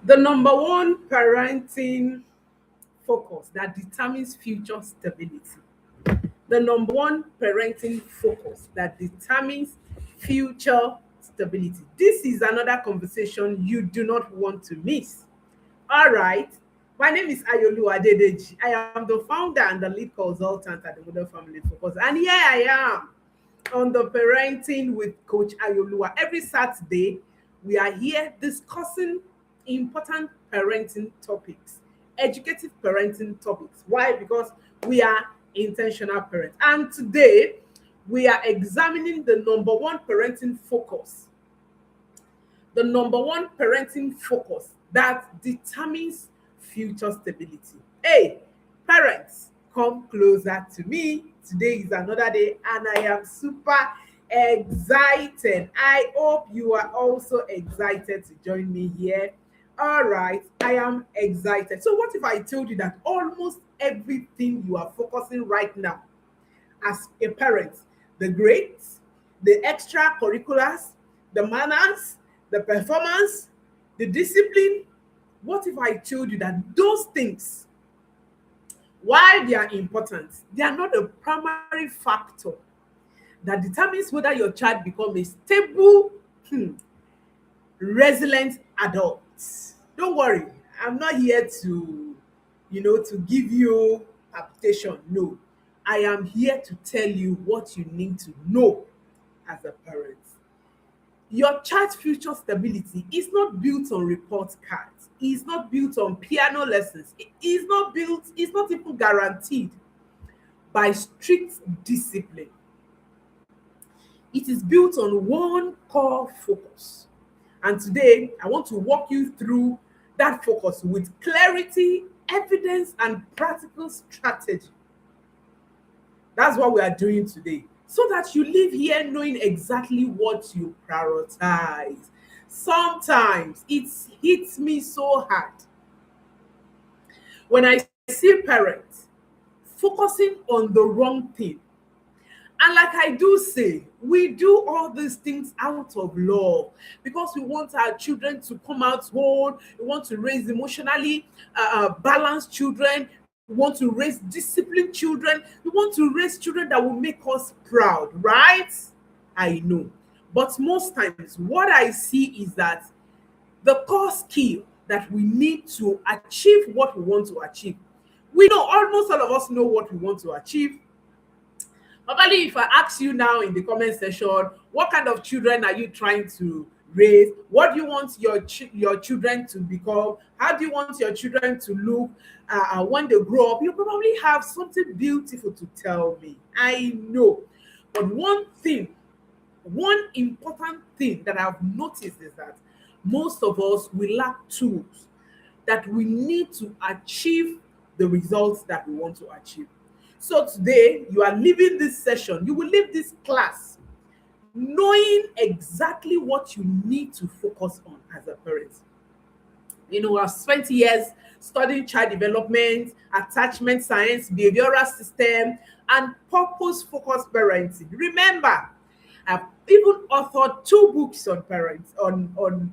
The number one parenting focus that determines future stability. The number one parenting focus that determines future stability. This is another conversation you do not want to miss. All right. My name is Ayolu Adedeji. I am the founder and the lead consultant at the Model Family Focus. And here I am on the Parenting with Coach Ayolua. Every Saturday, we are here discussing important parenting topics, educative parenting topics. Why? Because we are intentional parents. And today, we are examining the number one parenting focus, the number one parenting focus that determines future stability. Hey, parents, come closer to me. Today is another day, and I am super excited. I hope you are also excited to join me here. All right, I am excited. So, what if I told you that almost everything you are focusing right now as a parent, the grades, the extracurriculars, the manners, the performance, the discipline. What if I told you that those things, while they are important, they are not the primary factor that determines whether your child becomes a stable, resilient adult? Don't worry, I'm not here to give you application. No, I am here to tell you what you need to know as a parent. Your child's future stability is not built on report cards. It's not built on piano lessons. It is not built, it's not even guaranteed by strict discipline. It is built on one core focus. And today, I want to walk you through that focus with clarity, evidence, and practical strategy. That's what we are doing today. So that you live here knowing exactly what you prioritize. Sometimes it hits me so hard when I see parents focusing on the wrong thing. And like I do say, we do all these things out of love because we want our children to come out whole. We want to raise emotionally balanced children. We want to raise disciplined children. We want to raise children that will make us proud, right? I know. But most times, what I see is that the core skill that we need to achieve what we want to achieve. We know, almost all of us know what we want to achieve. Normally, if I ask you now in the comment section, what kind of children are you trying to raise? What do you want your children to become? How do you want your children to look when they grow up? You probably have something beautiful to tell me. I know. But one important thing that I've noticed is that most of us, we lack tools that we need to achieve the results that we want to achieve. So today, you are leaving this session, you will leave this class knowing exactly what you need to focus on as a parent. You know, I've spent years studying child development, attachment science, behavioral system, and purpose-focused parenting. Remember, I've even authored two books on parents, on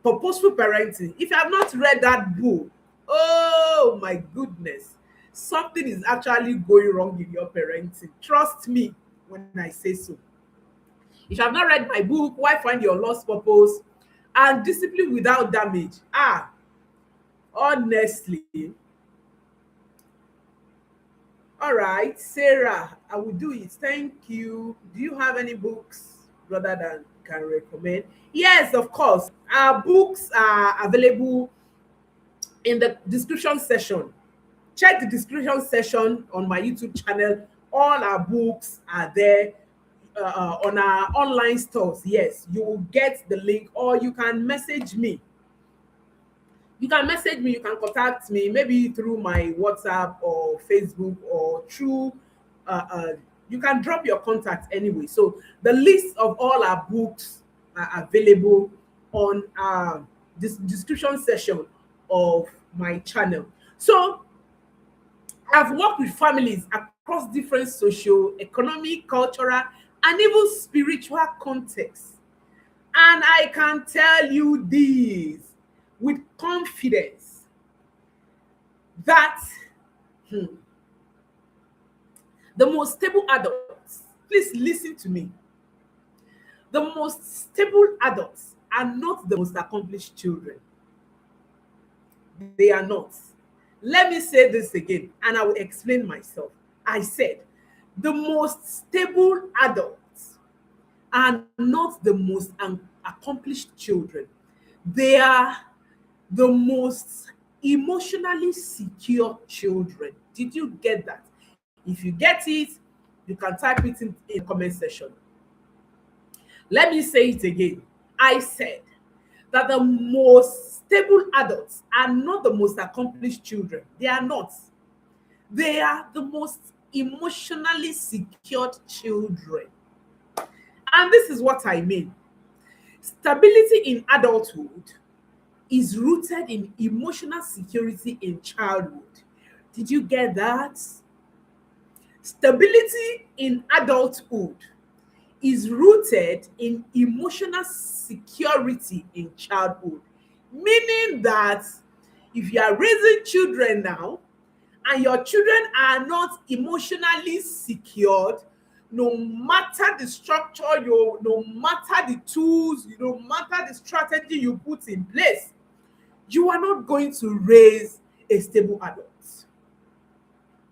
purposeful parenting. If you have not read that book, oh my goodness, something is actually going wrong in your parenting. Trust me when I say so. If you have not read my book, Why Find Your Lost Purpose and Discipline Without Damage, honestly, all right, Sarah, I will do it. Thank you. Do you have any books rather than can recommend? Yes, of course. Our books are available in the description section. Check the description section on my YouTube channel. All our books are there on our online stores. Yes, you will get the link, or you can message me. You can message me, you can contact me, maybe through my WhatsApp or Facebook, or through you can drop your contact anyway. So the list of all our books are available on this description section of my channel. So I've worked with families across different social, economic, cultural, and even spiritual contexts. And I can tell you this, with confidence that hmm, the most stable adults, please listen to me, the most stable adults are not the most accomplished children. They are not. Let me say this again and I will explain myself. I said, the most stable adults are not the most accomplished children. They are the most emotionally secure children. Did you get that? If you get it, you can type it in the comment section. Let me say it again. I said that the most stable adults are not the most accomplished children. They are not. They are the most emotionally secured children. And this is what I mean. Stability in adulthood is rooted in emotional security in childhood. Did you get that? Stability in adulthood is rooted in emotional security in childhood. Meaning that if you are raising children now and your children are not emotionally secured, no matter the structure, no matter the tools, no matter the strategy you put in place, you are not going to raise a stable adult.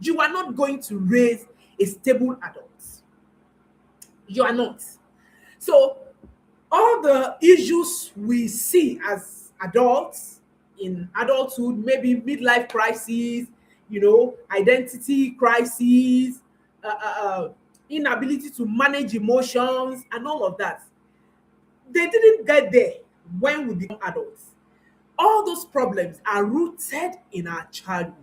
You are not going to raise a stable adult. You are not. So, all the issues we see as adults in adulthood, maybe midlife crisis, identity crisis, uh, uh, uh, inability to manage emotions, and all of that, they didn't get there when we become adults. All those problems are rooted in our childhood.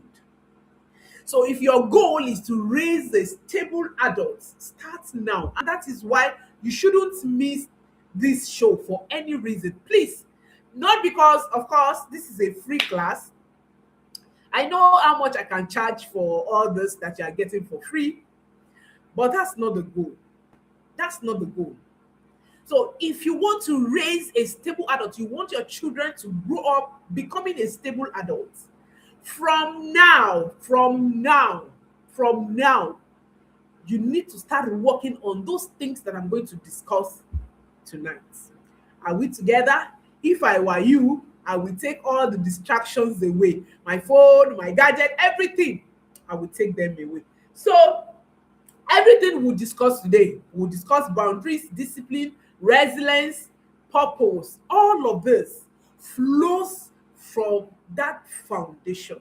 So if your goal is to raise a stable adult, start now. And that is why you shouldn't miss this show for any reason. Please, not because, of course, this is a free class. I know how much I can charge for all this that you are getting for free, but that's not the goal. That's not the goal. So if you want to raise a stable adult, you want your children to grow up becoming a stable adult, from now, you need to start working on those things that I'm going to discuss tonight. Are we together? If I were you, I will take all the distractions away. My phone, my gadget, everything, I will take them away. So everything we'll discuss today, we'll discuss boundaries, discipline, resilience, purpose. All of this flows from that foundation.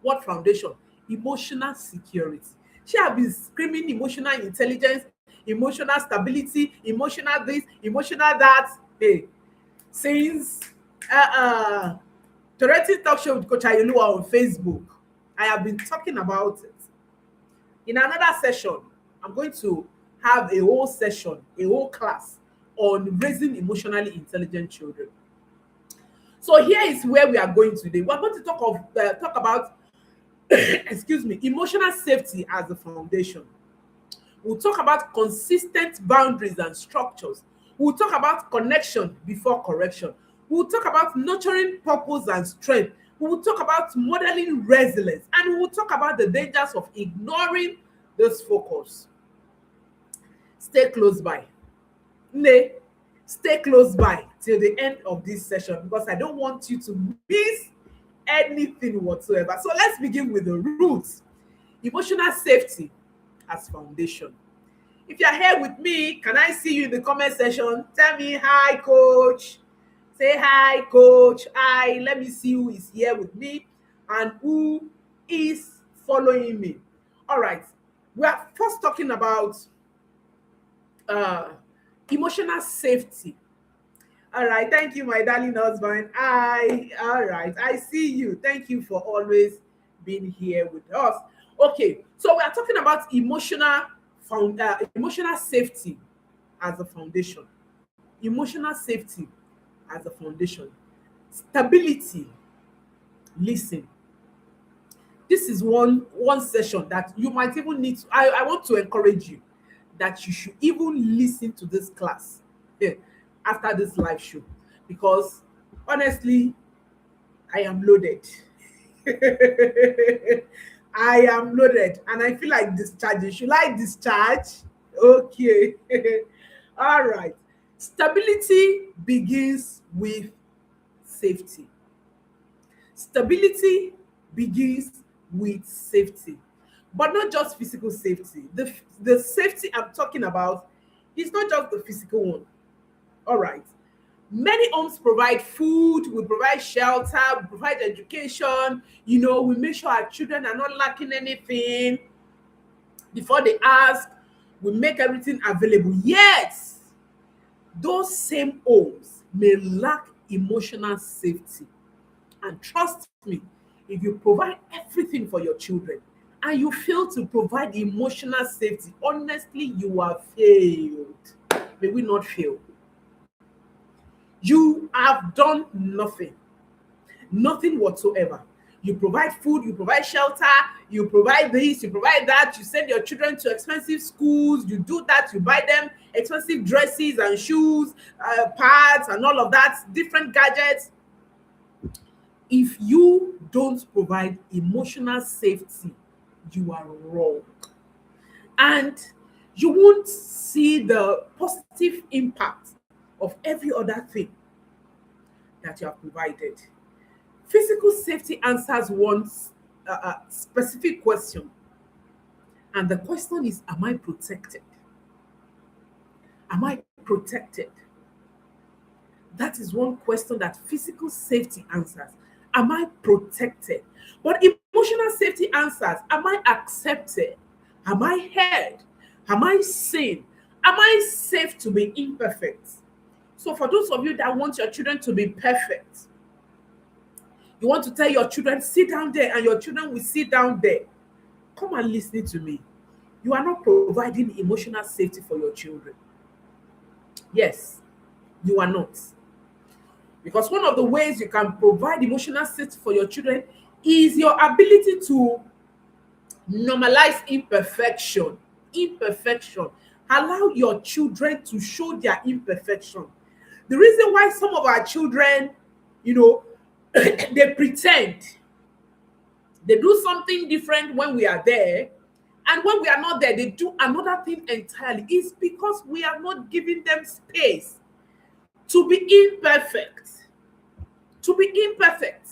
What foundation? Emotional security. She have been screaming emotional intelligence, emotional stability, emotional this, emotional that. Hey, since Toretti talk show with Coach Ayelua on Facebook, I have been talking about it. In another session, I'm going to have a whole session, a whole class on raising emotionally intelligent children. So here is where we are going today. We're going to talk about excuse me, emotional safety as a foundation. We'll talk about consistent boundaries and structures. We'll talk about connection before correction. We'll talk about nurturing purpose and strength. We'll talk about modeling resilience. And we'll talk about the dangers of ignoring this focus. Stay close by. Nay, stay close by till the end of this session because I don't want you to miss anything whatsoever. So let's begin with the roots. Emotional safety as foundation. If you're here with me, can I see you in the comment section? Tell me hi, coach. Say hi, coach. Hi, let me see who is here with me and who is following me. All right. We are first talking about uh, emotional safety. All right. Thank you, my darling husband. All right. I see you. Thank you for always being here with us. Okay. So we are talking about emotional safety as a foundation. Emotional safety as a foundation. Stability. Listen. This is one session that you might even need to. I want to encourage you that you should even listen to this class after this live show because honestly I am loaded. I am loaded and I feel like discharging. Should I discharge? Okay. All right. Stability begins with safety. Stability begins with safety, but not just physical safety. The safety I'm talking about is not just the physical one. All right. Many homes provide food, we provide shelter, we provide education. We make sure our children are not lacking anything before they ask. We make everything available. Yet, those same homes may lack emotional safety. And trust me, if you provide everything for your children and you fail to provide emotional safety, honestly, you have failed. May we not fail. You have done nothing, nothing whatsoever. You provide food, you provide shelter, you provide this, you provide that, you send your children to expensive schools, you do that, you buy them expensive dresses and shoes, pads, and all of that, different gadgets. If you don't provide emotional safety, you are wrong. And you won't see the positive impact of every other thing that you have provided. Physical safety answers one specific question, and the question is, am I protected? Am I protected? That is one question that physical safety answers. Am I protected? But emotional safety answers, am I accepted? Am I heard? Am I seen? Am I safe to be imperfect? So, for those of you that want your children to be perfect, you want to tell your children, sit down there, and your children will sit down there. Come and listen to me. You are not providing emotional safety for your children. Yes, you are not. Because one of the ways you can provide emotional safety for your children is your ability to normalize imperfection. Imperfection. Allow your children to show their imperfection. The reason why some of our children, they pretend, they do something different when we are there, and when we are not there, they do another thing entirely. It's because we are not giving them space to be imperfect. To be imperfect.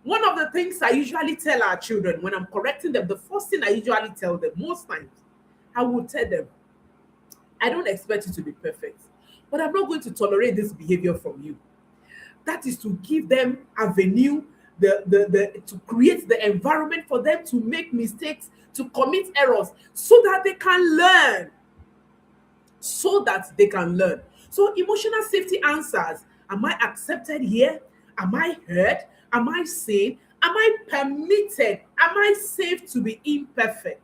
One of the things I usually tell our children when I'm correcting them, the first thing I usually tell them, most times, I will tell them, I don't expect you to be perfect, but I'm not going to tolerate this behavior from you. That is to give them avenue, to create the environment for them to make mistakes, to commit errors, so that they can learn. So that they can learn. So emotional safety answers, am I accepted here? Am I heard? Am I seen? Am I permitted? Am I safe to be imperfect?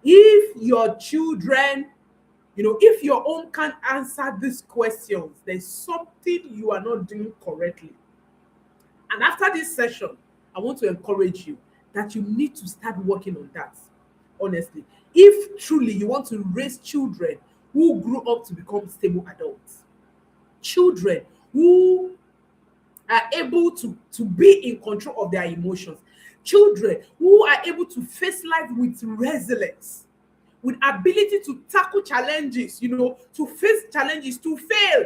If your children, if your own can't answer these questions, there's something you are not doing correctly. And after this session, I want to encourage you that you need to start working on that. Honestly, if truly you want to raise children who grew up to become stable adults, children who are able to be in control of their emotions, children who are able to face life with resilience, with ability to tackle challenges, to face challenges, to fail,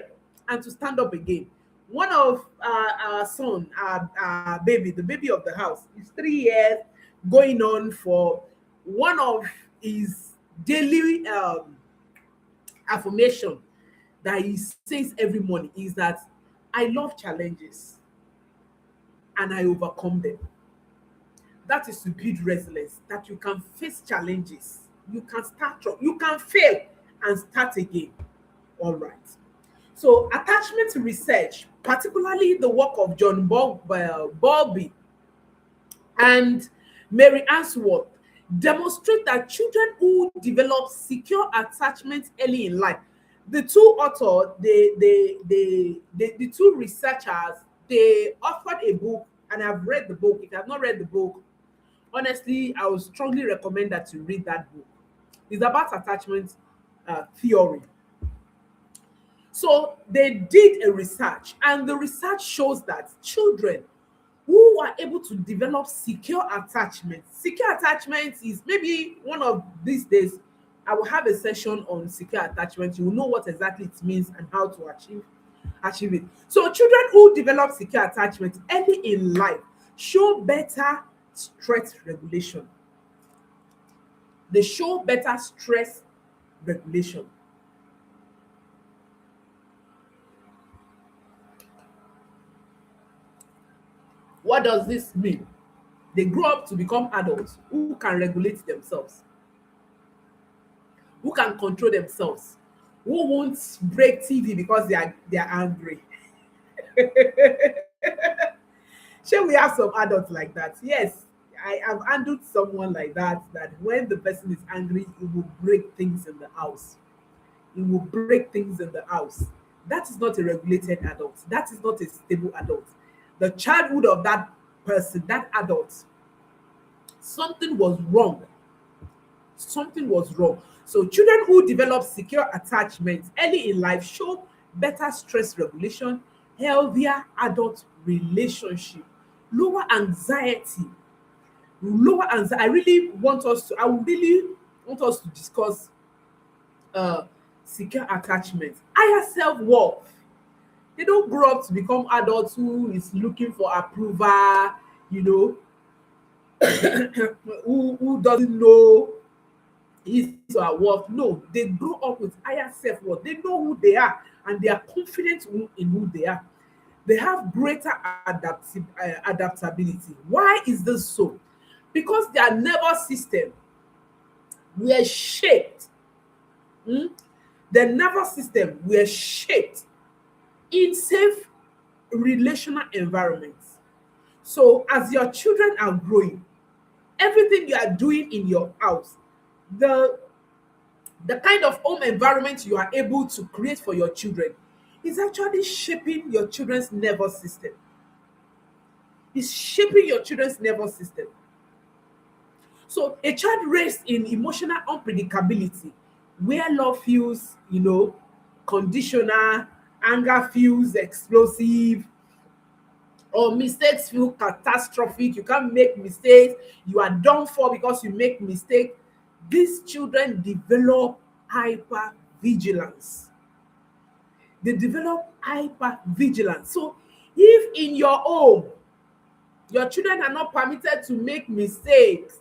and to stand up again. One of our son, our baby, the baby of the house, is 3 years, going on for one of his daily affirmation that he says every morning is that I love challenges and I overcome them. That is to build resilience, that you can face challenges, you can start up, you can fail and start again. All right. So attachment research, particularly the work of John Bowlby and Mary Answorth, demonstrate that children who develop secure attachment early in life, the two authors, the two researchers, they authored a book, and I've read the book. If you have not read the book, honestly, I would strongly recommend that you read that book. It's about attachment theory. So they did a research, and the research shows that children who are able to develop secure attachment. Secure attachment is maybe one of these days I will have a session on secure attachment. You will know what exactly it means and how to achieve it. So children who develop secure attachment early in life show better stress regulation. They show better stress regulation. What does this mean? They grow up to become adults who can regulate themselves, who can control themselves, who won't break TV because they are angry. Shall we have some adults like that? Yes, I have handled someone like that. That when the person is angry, it will break things in the house. It will break things in the house. That is not a regulated adult. That is not a stable adult. The childhood of that person, that adult, something was wrong. Something was wrong. So children who develop secure attachment early in life show better stress regulation, healthier adult relationship, lower anxiety, lower anxiety. I would really want us to discuss uh secure attachment, higher self-worth. They don't grow up to become adults who is looking for approval, you know, who doesn't know his or her worth. No, they grow up with higher self-worth. They know who they are and they are confident in who they are. They have greater adaptability. Why is this so? Because their nervous system were shaped. Hmm? The nervous system were shaped in safe relational environments. So as your children are growing, everything you are doing in your house, the the kind of home environment you are able to create for your children is actually shaping your children's nervous system. It's shaping your children's nervous system. So a child raised in emotional unpredictability, where love feels, conditional, anger feels explosive, or mistakes feel catastrophic. You can't make mistakes. You are done for because you make mistake. These children develop hypervigilance. They develop hypervigilance. So if in your home your children are not permitted to make mistakes,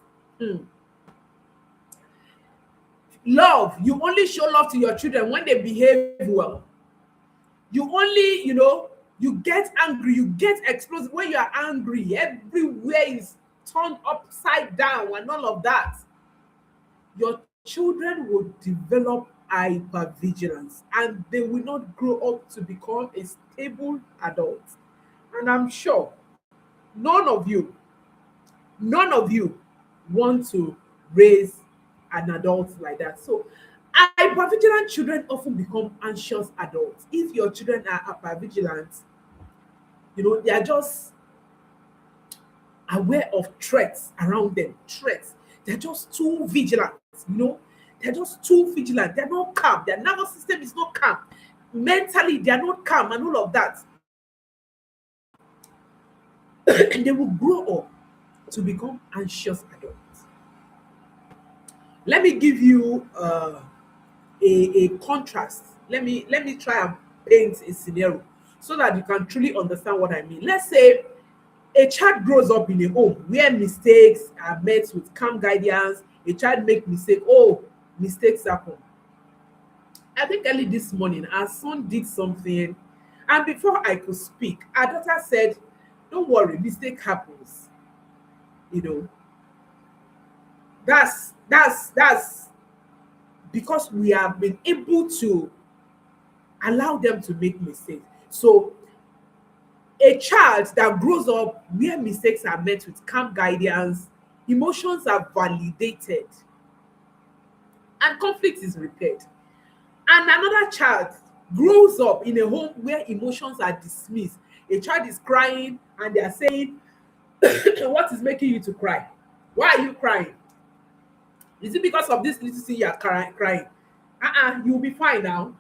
love, you only show love to your children when they behave well. You only, you get angry, you get explosive. When you are angry, everywhere is turned upside down and all of that. Your children will develop hypervigilance and they will not grow up to become a stable adult. And I'm sure none of you, none of you want to raise an adult like that. So hypervigilant children often become anxious adults. If your children are hypervigilant, they are just aware of threats around them. Threats. They're just too vigilant, They're just too vigilant. They're not calm. Their nervous system is not calm. Mentally, they are not calm and all of that. And they will grow up to become anxious adults. Let me give you a contrast. Let me try and paint a scenario so that you can truly understand what I mean. Let's say a child grows up in a home where mistakes are met with calm guidance. A child make mistake. Oh, mistakes happen. I think early this morning, our son did something, and before I could speak, our daughter said, "Don't worry, mistake happens." You know, that's because we have been able to allow them to make mistakes. So a child that grows up where mistakes are met with calm guidance, emotions are validated, and conflict is repaired. And another child grows up in a home where emotions are dismissed. A child is crying and they are saying, "What is making you to cry? Why are you crying? Is it because of this little thing you are crying? You'll be fine now."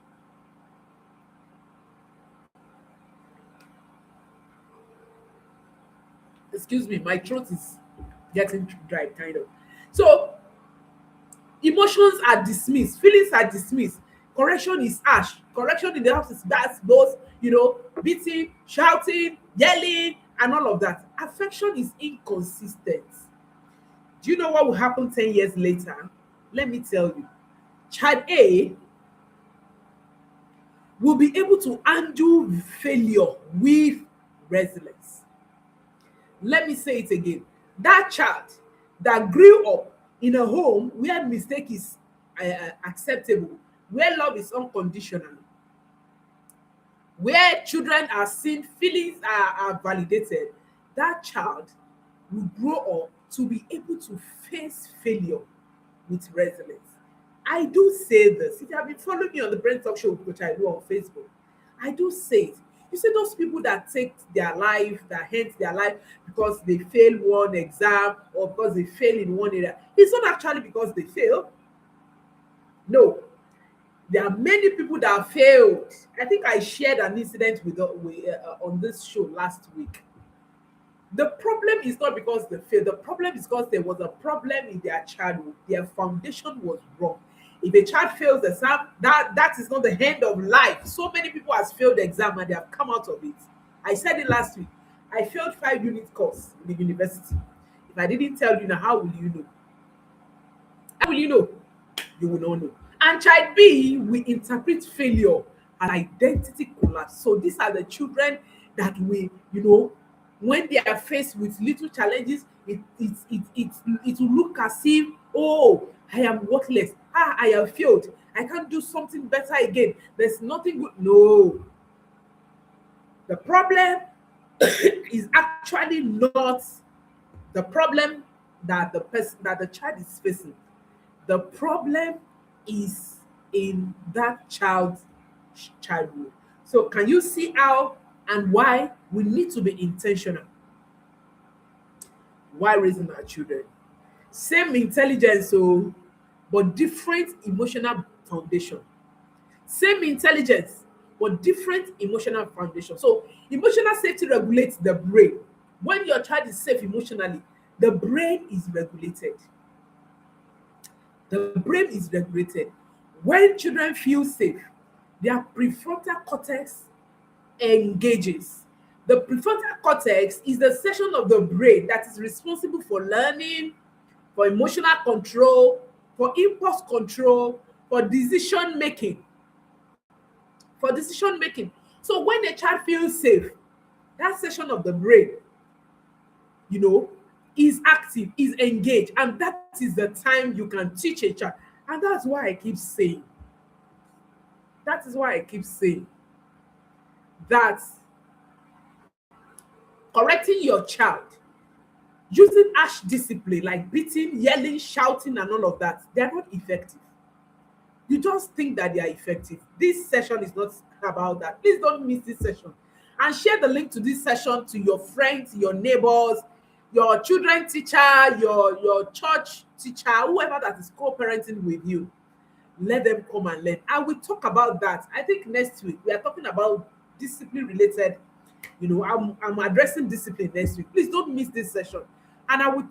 Excuse me, my throat is getting dry, kind of. So emotions are dismissed, feelings are dismissed, correction is harsh, correction in the house is that's both, beating, shouting, yelling, and all of that. Affection is inconsistent. Do you know what will happen 10 years later? Let me tell you. Child A will be able to handle failure with resilience. Let me say it again. That child that grew up in a home where mistake is acceptable, where love is unconditional, where children are seen, feelings are validated, that child will grow up to be able to face failure with resilience. I do say this. If you have been following me on the Brain Talk Show, which I do on Facebook, I do say it. You see those people that take their life, that hate their life because they fail one exam or because they fail in one area. It's not actually because they fail. No, there are many people that failed. I think I shared an incident on this show last week. The problem is not because they failed. The problem is because there was a problem in their childhood. Their foundation was wrong. If a child fails the exam, that is not the end of life. So many people has failed the exam and they have come out of it. I said it last week. I failed 5 unit course in the university. If I didn't tell you now, how will you know? How will you know? You will not know. And child B, we interpret failure as identity collapse. So these are the children that when they are faced with little challenges, it will look as if, oh, I am worthless. I have failed. I can't do something better again. There's nothing good. No. The problem is actually not the problem that the child is facing. The problem is in that child's childhood. So can you see how and why we need to be intentional while raising our children? Same intelligence, but different emotional foundation. Same intelligence, but different emotional foundation. So emotional safety regulates the brain. When your child is safe emotionally, the brain is regulated. The brain is regulated. When children feel safe, their prefrontal cortex engages. The prefrontal cortex is the section of the brain that is responsible for learning, for emotional control, for impulse control, for decision making. For decision making. So when a child feels safe, that section of the brain, you know, is active, is engaged, and that is the time you can teach a child. And that's why I keep saying, that is why I keep saying that correcting your child using harsh discipline like beating, yelling, shouting, and all of that, they are not effective. You just think that they are effective. This session is not about that. Please don't miss this session. And share the link to this session to your friends, your neighbors, your children teacher, your church teacher, whoever that is co-parenting with you. Let them come and learn. And we talk about that. I think next week we are talking about discipline related. I'm addressing discipline next week. Please don't miss this session. And I will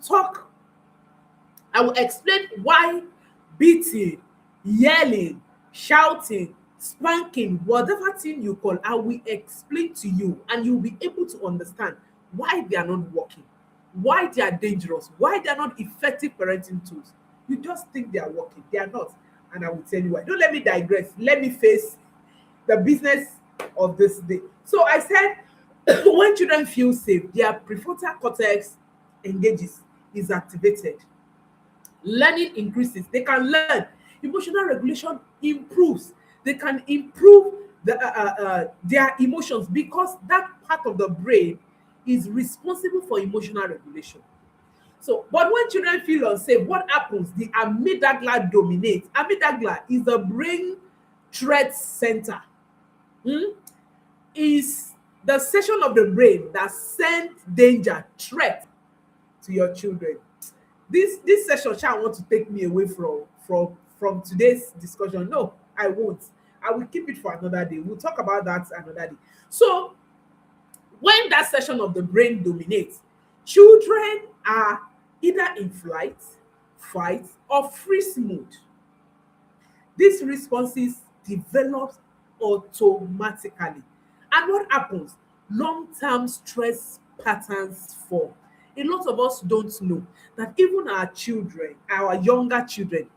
explain why beating, yelling, shouting, spanking, whatever thing you call, I will explain to you and you'll be able to understand why they are not working, why they are dangerous, why they are not effective parenting tools. You just think they are working. They are not. And I will tell you why. Don't let me digress. Let me face the business of this day. So I said, when children feel safe, their prefrontal cortex engages, is activated. Learning increases. They can learn. Emotional regulation improves. They can improve their emotions because that part of the brain is responsible for emotional regulation. So, but when children feel unsafe, what happens? The amygdala dominates. Amygdala is the brain threat center. Is the section of the brain that sends danger, threat to your children. This session shall want to take me away from today's discussion. No, I won't. I will keep it for another day. We'll talk about that another day. So when that section of the brain dominates, Children are either in flight, fight, or freeze mode. These responses develop automatically. And what happens? Long-term stress patterns form. A lot of us don't know that even our children, our younger children,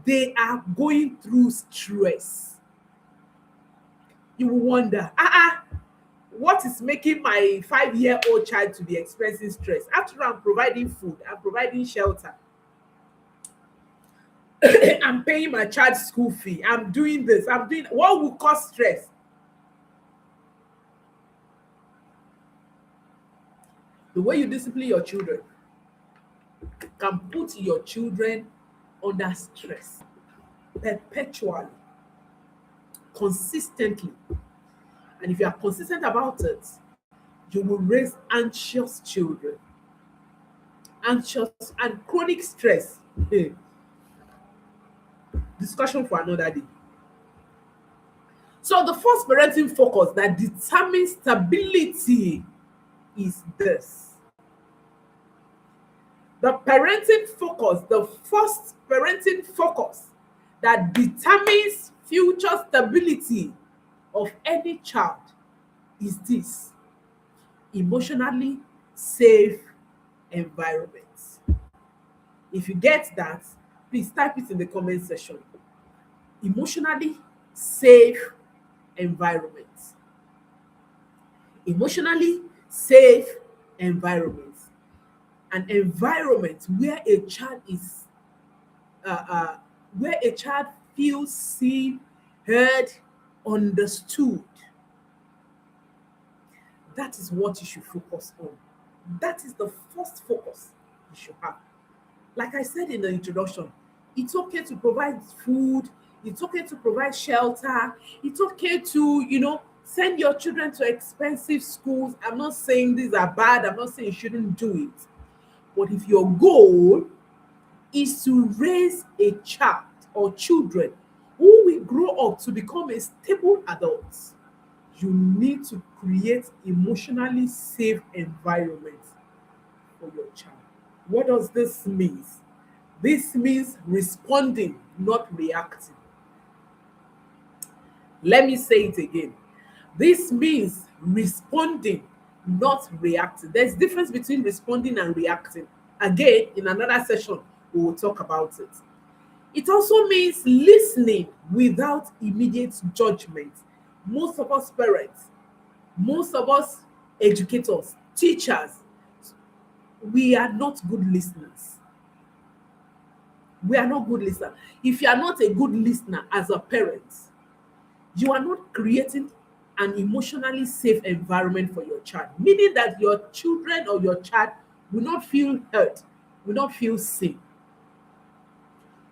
they are going through stress. You will wonder, what is making my 5-year-old child to be experiencing stress? After all, I'm providing food, I'm providing shelter, I'm paying my child's school fee, I'm doing this, I'm doing what will cause stress? The way you discipline your children can put your children under stress perpetually, consistently. And if you are consistent about it, you will raise anxious children. Anxious and chronic stress. Hey, discussion for another day. So the first parenting focus that determines stability is this. The first parenting focus that determines future stability of any child is this: emotionally safe environment. If you get that, please type it in the comment section. Emotionally safe environment. Emotionally safe environment. An environment where a child is where a child feels seen, heard, understood. That is what you should focus on. That is the first focus you should have. Like I said in the introduction, it's okay to provide food, it's okay to provide shelter, it's okay to, send your children to expensive schools. I'm not saying these are bad, I'm not saying you shouldn't do it. But if your goal is to raise a child or children who will grow up to become a stable adult, you need to create emotionally safe environment for your child. What does this mean? This means responding, not reacting. Let me say it again. This means responding, not reacting. There's difference between responding and reacting. Again, in another session, we will talk about it. It also means listening without immediate judgment. Most of us parents, most of us educators, teachers, we are not good listeners. We are not good listeners. If you are not a good listener as a parent, you are not creating an emotionally safe environment for your child, meaning that your children or your child will not feel hurt, will not feel seen.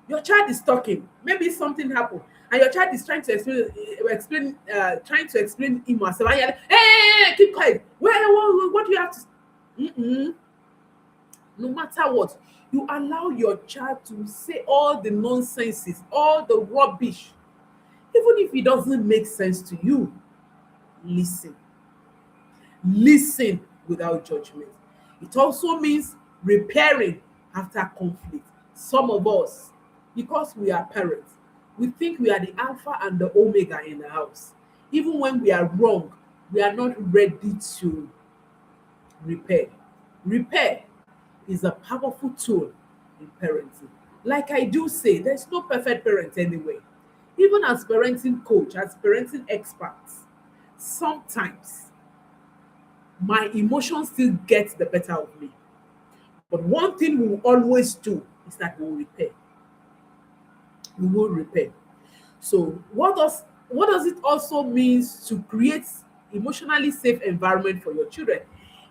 Your child is talking, maybe something happened, and your child is trying to trying to explain him or herself, and you're like, hey, keep quiet. What do you have to? Mm-mm. No matter what, you allow your child to say all the nonsenses, all the rubbish, even if it doesn't make sense to you. Listen. Listen without judgment. It also means repairing after conflict. Some of us, because we are parents, we think we are the alpha and the omega in the house. Even when we are wrong, we are not ready to repair. Repair is a powerful tool in parenting. Like I do say, there's no perfect parent anyway. Even as parenting coach, as parenting experts, sometimes my emotions still get the better of me. But one thing we will always do is that we will repair. We will repair. So what does it also means to create emotionally safe environment for your children?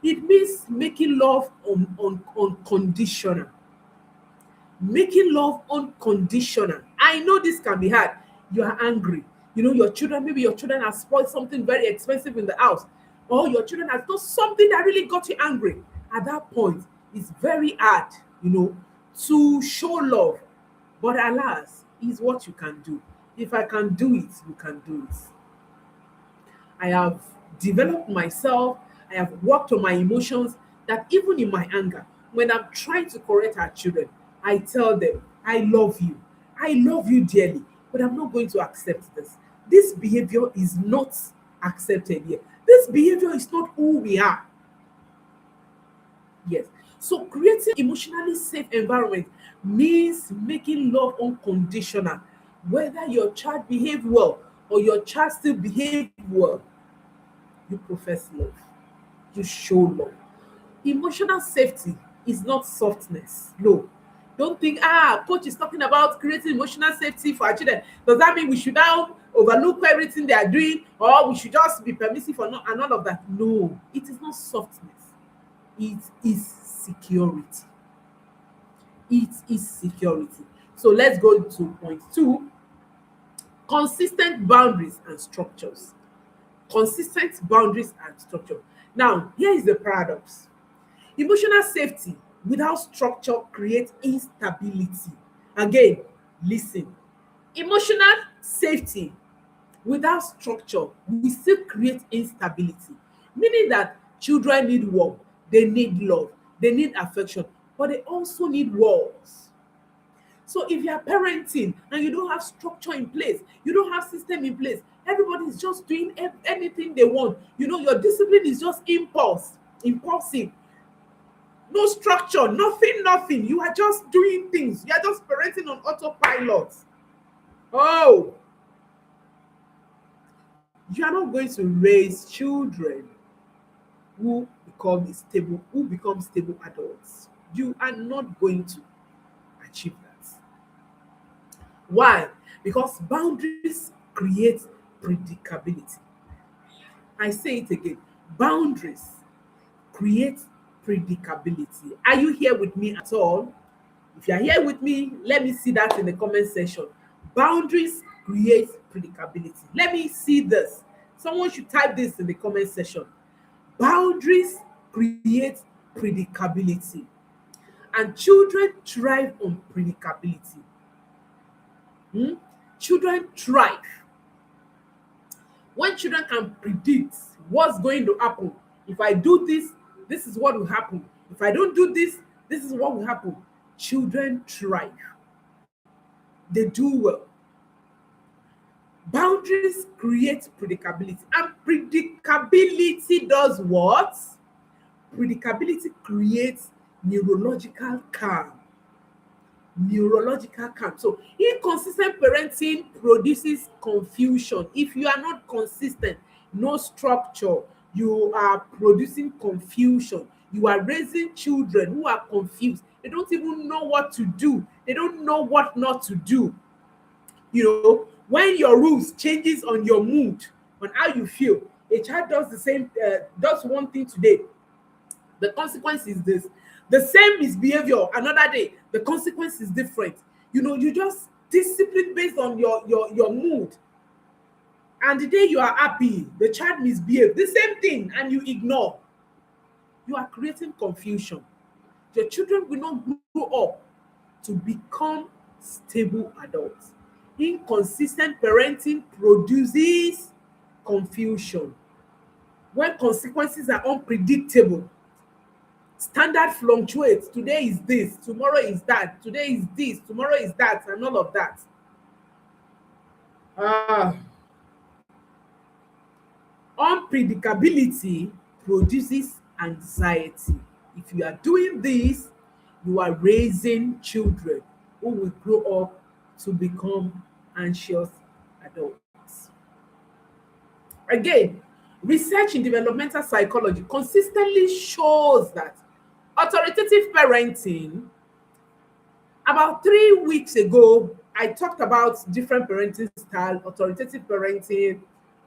It means making love unconditional. Making love unconditional. I know this can be hard. You are angry. Your children, maybe your children have spoiled something very expensive in the house, or your children have done something that really got you angry. At that point, it's very hard, to show love. But alas, is what you can do. If I can do it, you can do it. I have developed myself, I have worked on my emotions that even in my anger, when I'm trying to correct our children, I tell them, I love you. I love you dearly, but I'm not going to accept this. This behavior is not accepted here. This behavior is not who we are. Yes. So creating emotionally safe environment means making love unconditional. Whether your child behave well or your child still behave well, you profess love. You show love. Emotional safety is not softness. No. Don't think, coach is talking about creating emotional safety for our children. Does that mean we should now overlook everything they are doing, or we should just be permissive or not, and all of that? No, it is not softness. It is security. It is security. So let's go to point two: consistent boundaries and structures. Consistent boundaries and structure. Now, here is the paradox. Emotional safety without structure creates instability. Again, listen. Emotional safety without structure will still create instability, meaning that children need work, they need love, they need affection, but they also need walls. So if you are parenting and you don't have structure in place, you don't have system in place, everybody is just doing anything they want. You know, your discipline is just impulsive, no structure, nothing. You are just doing things. You are just parenting on autopilot. Oh, you are not going to raise children who become stable adults. You are not going to achieve that. Why? Because boundaries create predictability. I say it again. Boundaries create predictability. Are you here with me at all? If you are here with me, let me see that in the comment section. Boundaries create predictability. Let me see this. Someone should type this in the comment section. Boundaries create predictability. And children thrive on predictability. Hmm? Children thrive when children can predict what's going to happen. If I do this, this is what will happen. If I don't do this, this is what will happen. Children thrive. They do well. Boundaries create predictability. And predictability does what? Predictability creates neurological calm. Neurological calm. So inconsistent parenting produces confusion. If you are not consistent, no structure, you are producing confusion. You are raising children who are confused. They don't even know what to do. They don't know what not to do. You know, when your rules changes on your mood, on how you feel, a child does the same, does one thing today, the consequence is this. The same misbehavior another day, the consequence is different. You know, you just discipline based on your mood. And the day you are happy, the child misbehave the same thing and you ignore. You are creating confusion. Your children will not grow up to become stable adults. Inconsistent parenting produces confusion. When consequences are unpredictable, standard fluctuates. Today is this, tomorrow is that, today is this, tomorrow is that, and all of that. Uh, Unpredictability produces anxiety. If you are doing this, you are raising children who will grow up to become anxious adults. Again, research in developmental psychology consistently shows that authoritative parenting, about 3 weeks ago, I talked about different parenting style: authoritative parenting,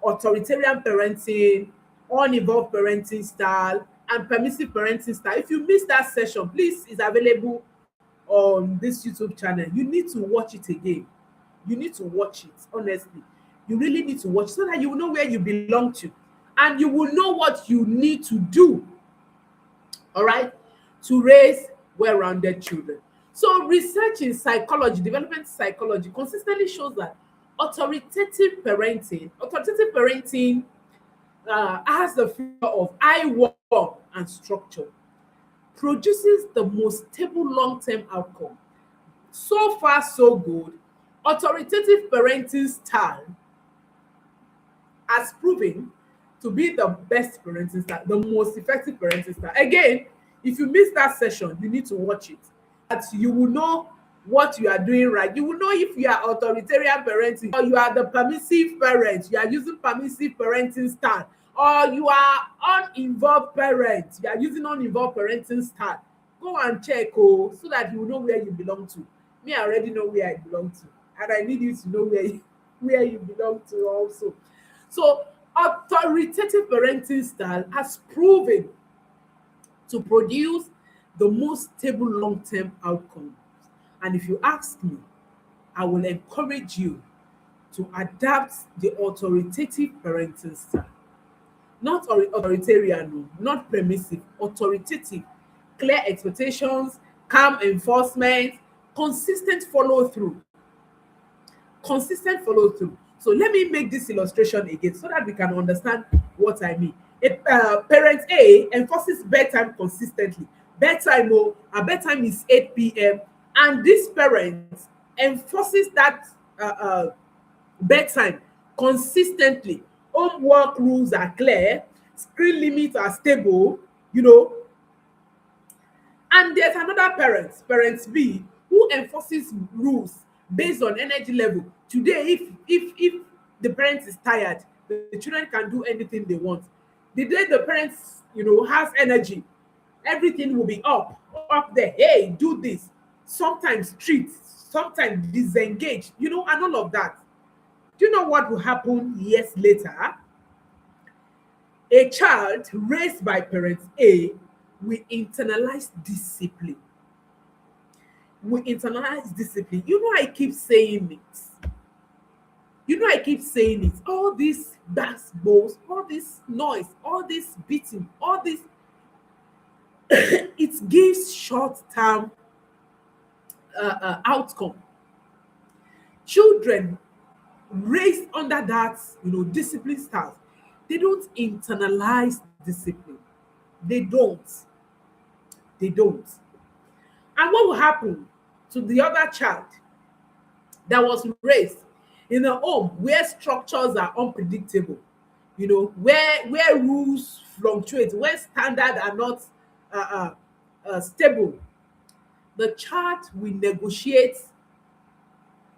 authoritarian parenting, uninvolved parenting style, and permissive parenting style. If you missed that session, please, it's available on this YouTube channel. You need to watch it again. You need to watch it, honestly. You really need to watch so that you will know where you belong to, and you will know what you need to do, all right, to raise well-rounded children. So research in psychology, development psychology, consistently shows that authoritative parenting has the feature of high work and structure. produces the most stable long-term outcome. So far, so good. Authoritative parenting style has proven to be the best parenting style, the most effective parenting style. Again, if you miss that session, you need to watch it. That you will know what you are doing right. You will know if you are authoritarian parenting or you are the permissive parent, you are using permissive parenting style, or you are uninvolved parent, you are using uninvolved parenting style. Go and check, oh, so that you will know where you belong to. Me, I already know where I belong to, and I need you to know where you belong to also. So, authoritative parenting style has proven to produce the most stable long term outcomes. And if you ask me, I will encourage you to adapt the authoritative parenting style. Not authoritarian, no, not permissive, authoritative, clear expectations, calm enforcement, consistent follow through. Consistent follow through. So let me make this illustration again so that we can understand what I mean. Parent A enforces bedtime consistently. Bedtime, oh, our bedtime is 8 p.m. And this parent enforces that bedtime consistently. Homework rules are clear, screen limits are stable, you know, and there's another parent, parent B, who enforces rules based on energy level. Today, if the parent is tired, the children can do anything they want. The day the parents, has energy, everything will be up there. Hey, do this. Sometimes treat, sometimes disengage, and all of that. Do you know what will happen years later? A child raised by parent A will internalize discipline. I keep saying it. I keep saying it. All these basketballs, all this noise, all this beating, all this, it gives short-term outcome. Children raised under that, discipline style, they don't internalize discipline. They don't. They don't. And what will happen to the other child that was raised in a home where structures are unpredictable, where rules fluctuate, where standards are not stable? The child will negotiate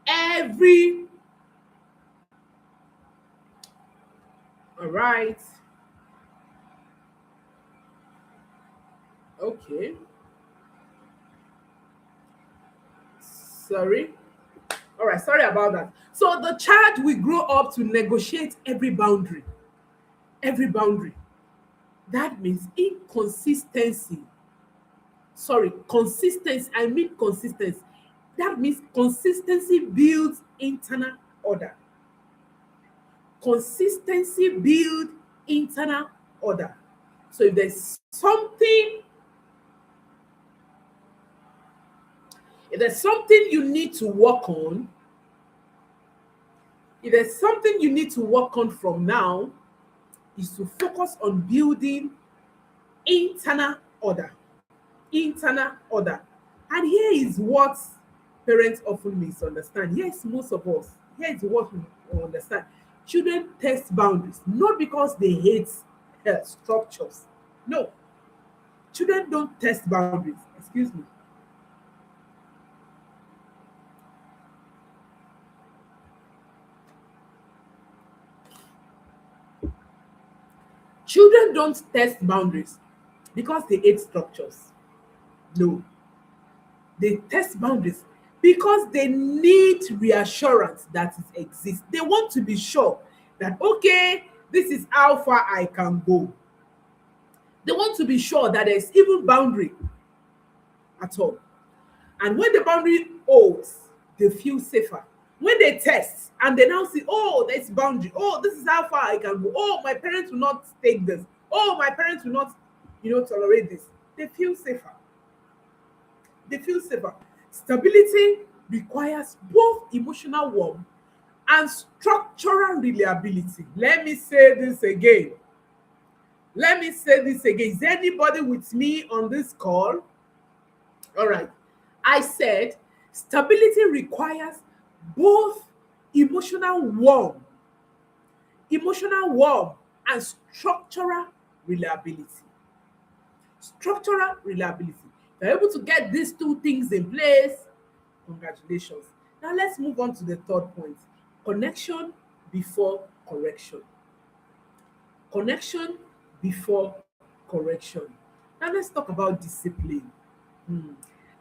every. All right. Okay. Sorry. All right. Sorry about that. So the child will grow up to negotiate every boundary. Every boundary. That means inconsistency. Sorry, consistency. I mean consistency. That means consistency builds internal order. Consistency builds internal order. So if there's something you need to work on, if there's something you need to work on from now, is to focus on building internal order. Internal order. And here is what parents often misunderstand. Yes, most of us. Here is what we understand. Children test boundaries, not because they hate structures. No, children don't test boundaries. Excuse me. Children don't test boundaries because they hate structures. No, they test boundaries because they need reassurance that it exists. They want to be sure that, okay, this is how far I can go. They want to be sure that there's even boundary at all. And when the boundary holds, they feel safer. When they test and they now see, oh, there's boundary. Oh, this is how far I can go. Oh, my parents will not take this. Oh, my parents will not, tolerate this. They feel safer. They feel safer. Stability requires both emotional warmth and structural reliability. Let me say this again. Let me say this again. Is anybody with me on this call? All right. I said stability requires both emotional warmth, emotional warmth, and structural reliability. Structural reliability. If you're able to get these two things in place, congratulations. Now let's move on to the third point. Connection before correction. Connection before correction. Now let's talk about discipline. Hmm.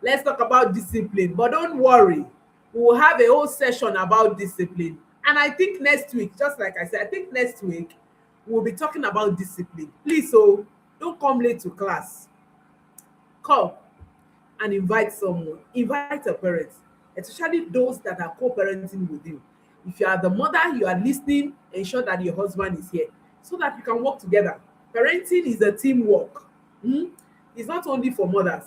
Let's talk about discipline, but don't worry, we will have a whole session about discipline. And I think next week, just like I said, I think next week we'll be talking about discipline. Please, oh, don't come late to class. Come and invite someone, invite a parent, especially those that are co-parenting with you. If you are the mother, you are listening, ensure that your husband is here so that you can work together. Parenting is a teamwork. Hmm? It's not only for mothers.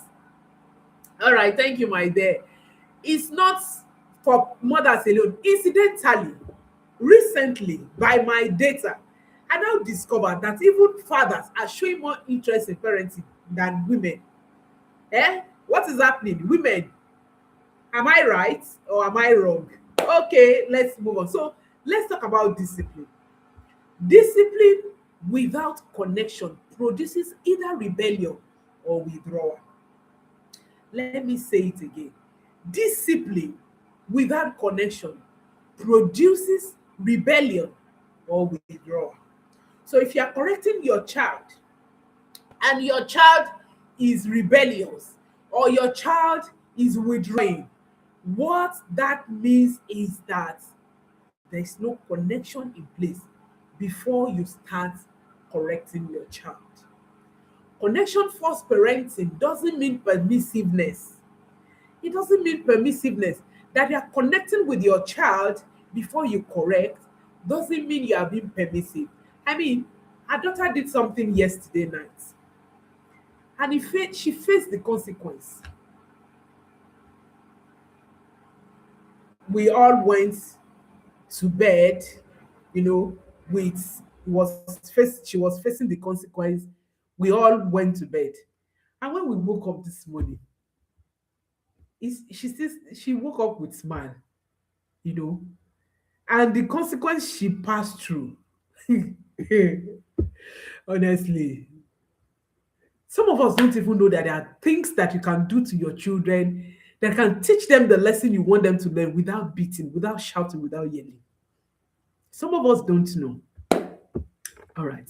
All right, thank you, my dear. It's not for mothers alone. Incidentally, recently, by my data, I now discovered that even fathers are showing more interest in parenting than women. Eh? What is happening? Women, am I right or am I wrong? Okay, let's move on. So let's talk about discipline. Discipline without connection produces either rebellion or withdrawal. Let me say it again. Discipline without connection produces rebellion or withdrawal. So if you are correcting your child and your child is rebellious or your child is withdrawing, what that means is that there's no connection in place before you start correcting your child. Connection first parenting doesn't mean permissiveness. It doesn't mean permissiveness. That you are connecting with your child before you correct doesn't mean you are being permissive. I mean, her daughter did something yesterday night and she faced the consequence. We all went to bed, you know, with she was facing the consequence. We all went to bed. And when we woke up this morning, she woke up with smile, you know, and the consequence she passed through. Honestly, some of us don't even know that there are things that you can do to your children that can teach them the lesson you want them to learn without beating, without shouting, without yelling. Some of us don't know. All right.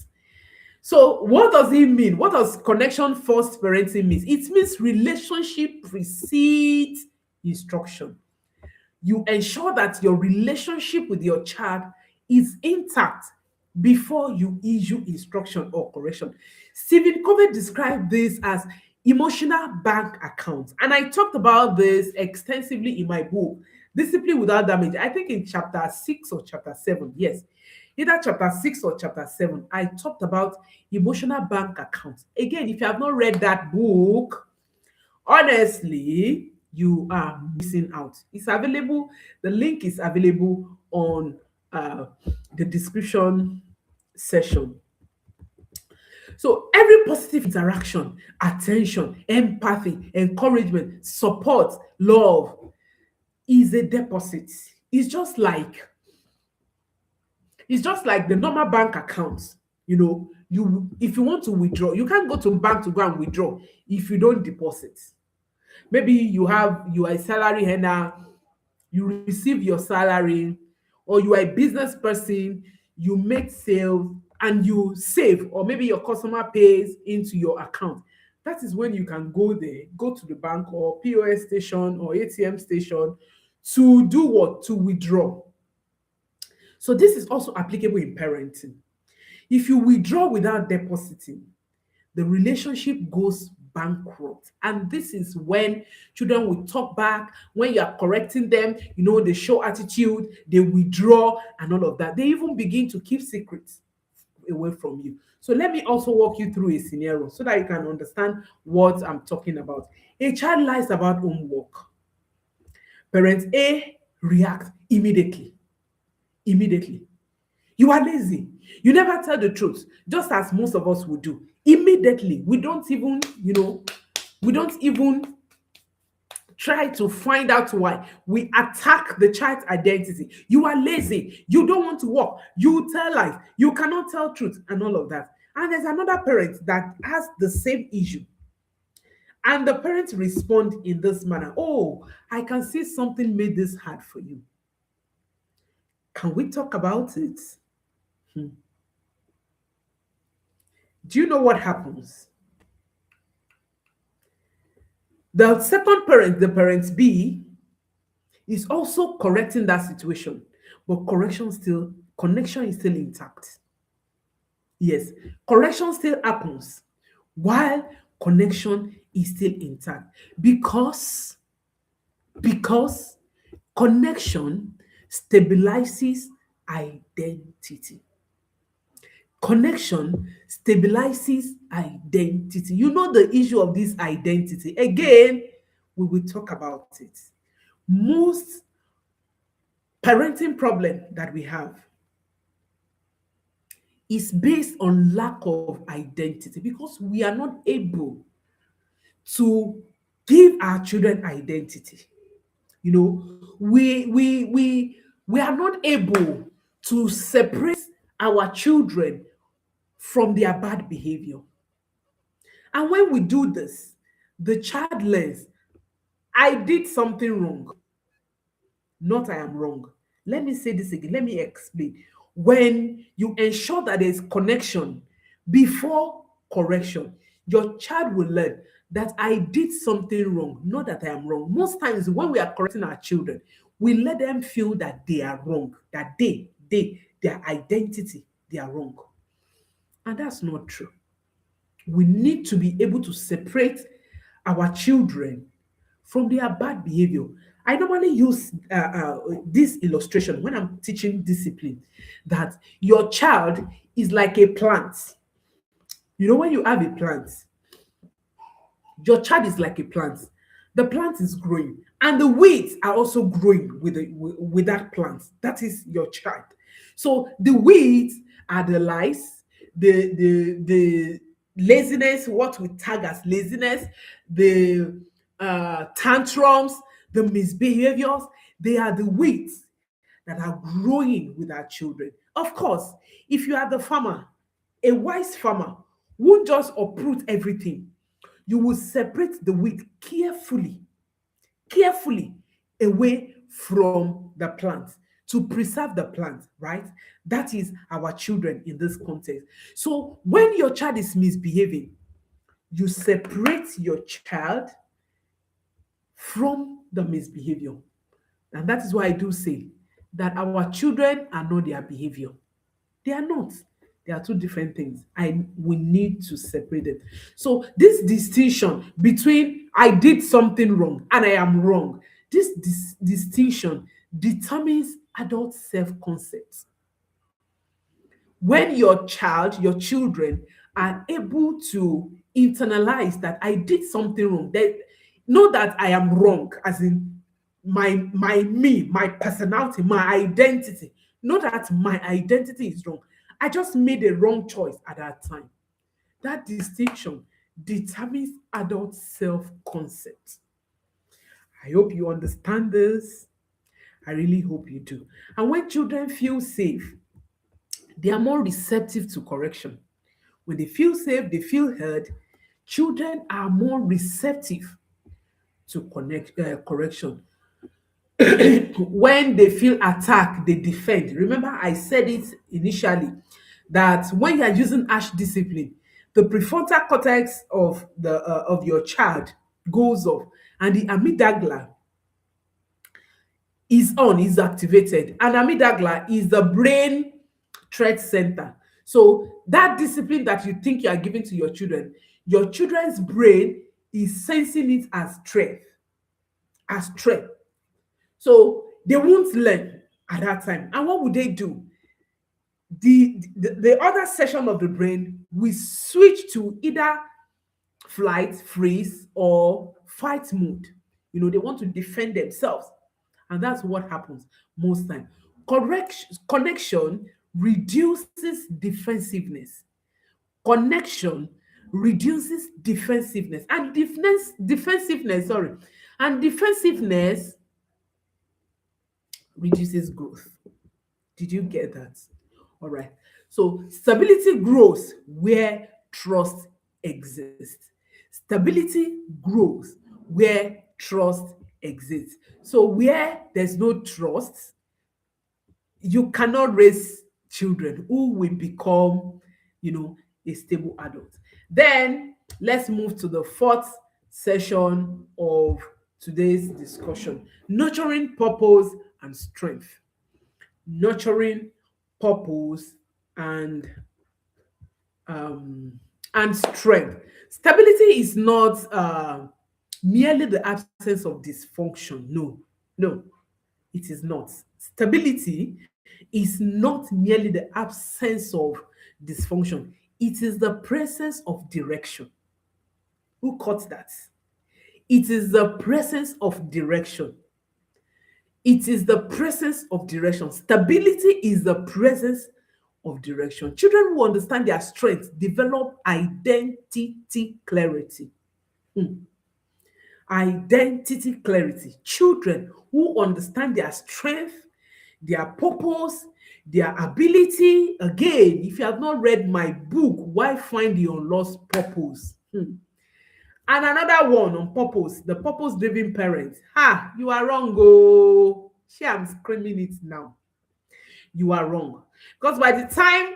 So, what does it mean? What does connection first parenting mean? It means relationship precedes instruction. You ensure that your relationship with your child is intact before you issue instruction or correction. Stephen Covey described this as emotional bank accounts. And I talked about this extensively in my book, Discipline Without Damage. I think in chapter 6 or chapter 7. Yes. Either chapter 6 or chapter 7. I talked about emotional bank accounts. Again, if you have not read that book, honestly, you are missing out. It's available, the link is available on the description section. So every positive interaction, attention, empathy, encouragement, support, love is a deposit. It's just like it's just like the normal bank accounts. You know, you if you want to withdraw, you can't go to bank to go and withdraw if you don't deposit. Maybe you are a salary earner, you receive your salary, or you are a business person, you make sales and you save, or maybe your customer pays into your account. That is when you can go there, go to the bank or POS station or ATM station to do what? To withdraw. So this is also applicable in parenting. If you withdraw without depositing, the relationship goes bankrupt. And this is when children will talk back, when you are correcting them, they show attitude, they withdraw, and all of that. They even begin to keep secrets away from you. So let me also walk you through a scenario so that you can understand what I'm talking about. A child lies about homework. Parent A reacts immediately. Immediately. You are lazy. You never tell the truth, just as most of us would do. Immediately, we don't even try to find out why. We attack the child's identity. You are lazy. You don't want to work. You tell lies. You cannot tell truth, and all of that. And there's another parent that has the same issue. And the parents respond in this manner. Oh, I can see something made this hard for you. Can we talk about it? Hmm. Do you know what happens? The second parent, the parent B, is also correcting that situation, but connection is still intact. Yes, correction still happens while connection is still intact because connection stabilizes identity. Connection stabilizes identity. You know the issue of this identity. Again, we will talk about it. Most parenting problem that we have is based on lack of identity because we are not able to give our children identity. You know, we are not able to separate our children from their bad behavior. And when we do this, the child learns, I did something wrong, not I am wrong. Let me say this again. Let me explain. When you ensure that there's connection before correction, your child will learn that I did something wrong, not that I am wrong. Most times, when we are correcting our children, we let them feel that they are wrong, that their identity, they are wrong. And that's not true. We need to be able to separate our children from their bad behavior. I normally use this illustration when I'm teaching discipline, that your child is like a plant. You know, when you have a plant, your child is like a plant. The plant is growing, and the weeds are also growing with that plant. That is your child. So the weeds are the lies, the laziness, what we tag as laziness, the tantrums, the misbehaviors. They are the weeds that are growing with our children. Of course, if you are the farmer, a wise farmer won't just uproot everything. You will separate the wheat carefully away from the plant to preserve the plant, right? That is our children in this context. So when your child is misbehaving, you separate your child from the misbehavior. And that is why I do say that our children are not their behavior. They are not. They are two different things. We need to separate them. So this distinction between I did something wrong and I am wrong, this distinction determines adult self-concept. When your children are able to internalize that I did something wrong, that not that I am wrong, as in my personality, my identity, not that my identity is wrong. I just made a wrong choice at that time. That distinction determines adult self-concept. I hope you understand this. I really hope you do. And when children feel safe, they are more receptive to correction. When they feel safe, they feel heard, children are more receptive to correction. When they feel attacked, they defend. Remember, I said it initially that when you are using harsh discipline, the prefrontal cortex of your child goes off, and the amygdala is activated. And amygdala is the brain threat center. So that discipline that you think you are giving to your children's brain is sensing it as threat. So they won't learn at that time. And what would they do? The other section of the brain will switch to either flight, freeze, or fight mode. They want to defend themselves. And that's what happens most time. Connection reduces defensiveness. Connection reduces defensiveness. And defensiveness reduces growth. Did you get that? All right. So stability grows where trust exists. Stability grows where trust exists. So where there's no trust, you cannot raise children who will become, you know, a stable adult. Then let's move to the fourth session of today's discussion: nurturing purpose and strength. Nurturing purpose and um, and strength. Stability is not merely the absence of dysfunction. No, no, it is not. Stability is not merely the absence of dysfunction, it is the presence of direction. Who caught that? It is the presence of direction. It is the presence of direction. Stability is the presence of direction. Children who understand their strengths develop identity clarity. Hmm. Identity clarity. Children who understand their strength, their purpose, their ability. Again, if you have not read my book, Why Find Your Lost Purpose? And another one on purpose, the purpose driven parent. Ha, you are wrong. Oh, she, I'm screaming it now. You are wrong. Because by the time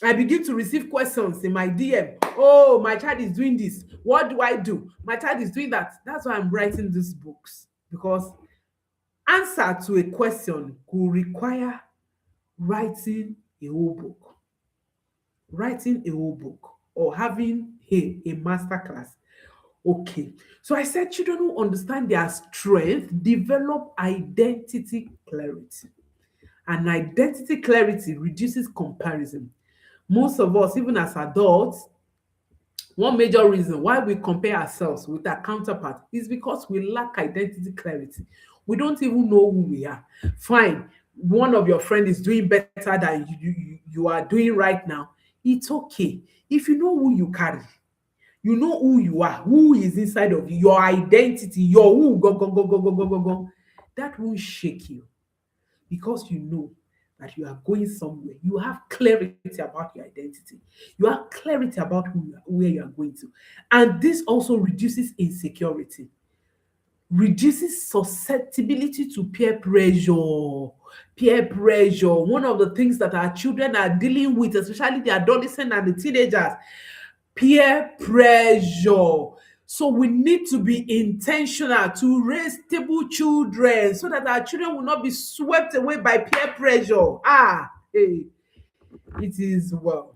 I begin to receive questions in my DM, oh, my child is doing this. What do I do? My child is doing that. That's why I'm writing these books. Because answer to a question could require writing a whole book. Writing a whole book or having a master class. Okay. So I said children who understand their strength develop identity clarity. And identity clarity reduces comparison. Most of us, even as adults, one major reason why we compare ourselves with our counterpart is because we lack identity clarity. We don't even know who we are. Fine, one of your friend is doing better than you are doing right now. It's okay. If you know who you carry, you know who you are, who is inside of you, your identity, your who, go, that won't shake you because you know that you are going somewhere. You have clarity about your identity. You have clarity about who you are, where you are going to. And this also reduces insecurity, reduces susceptibility to peer pressure. Peer pressure, one of the things that our children are dealing with, especially the adolescent and the teenagers, peer pressure. So we need to be intentional to raise stable children so that our children will not be swept away by peer pressure. Hey, it is well.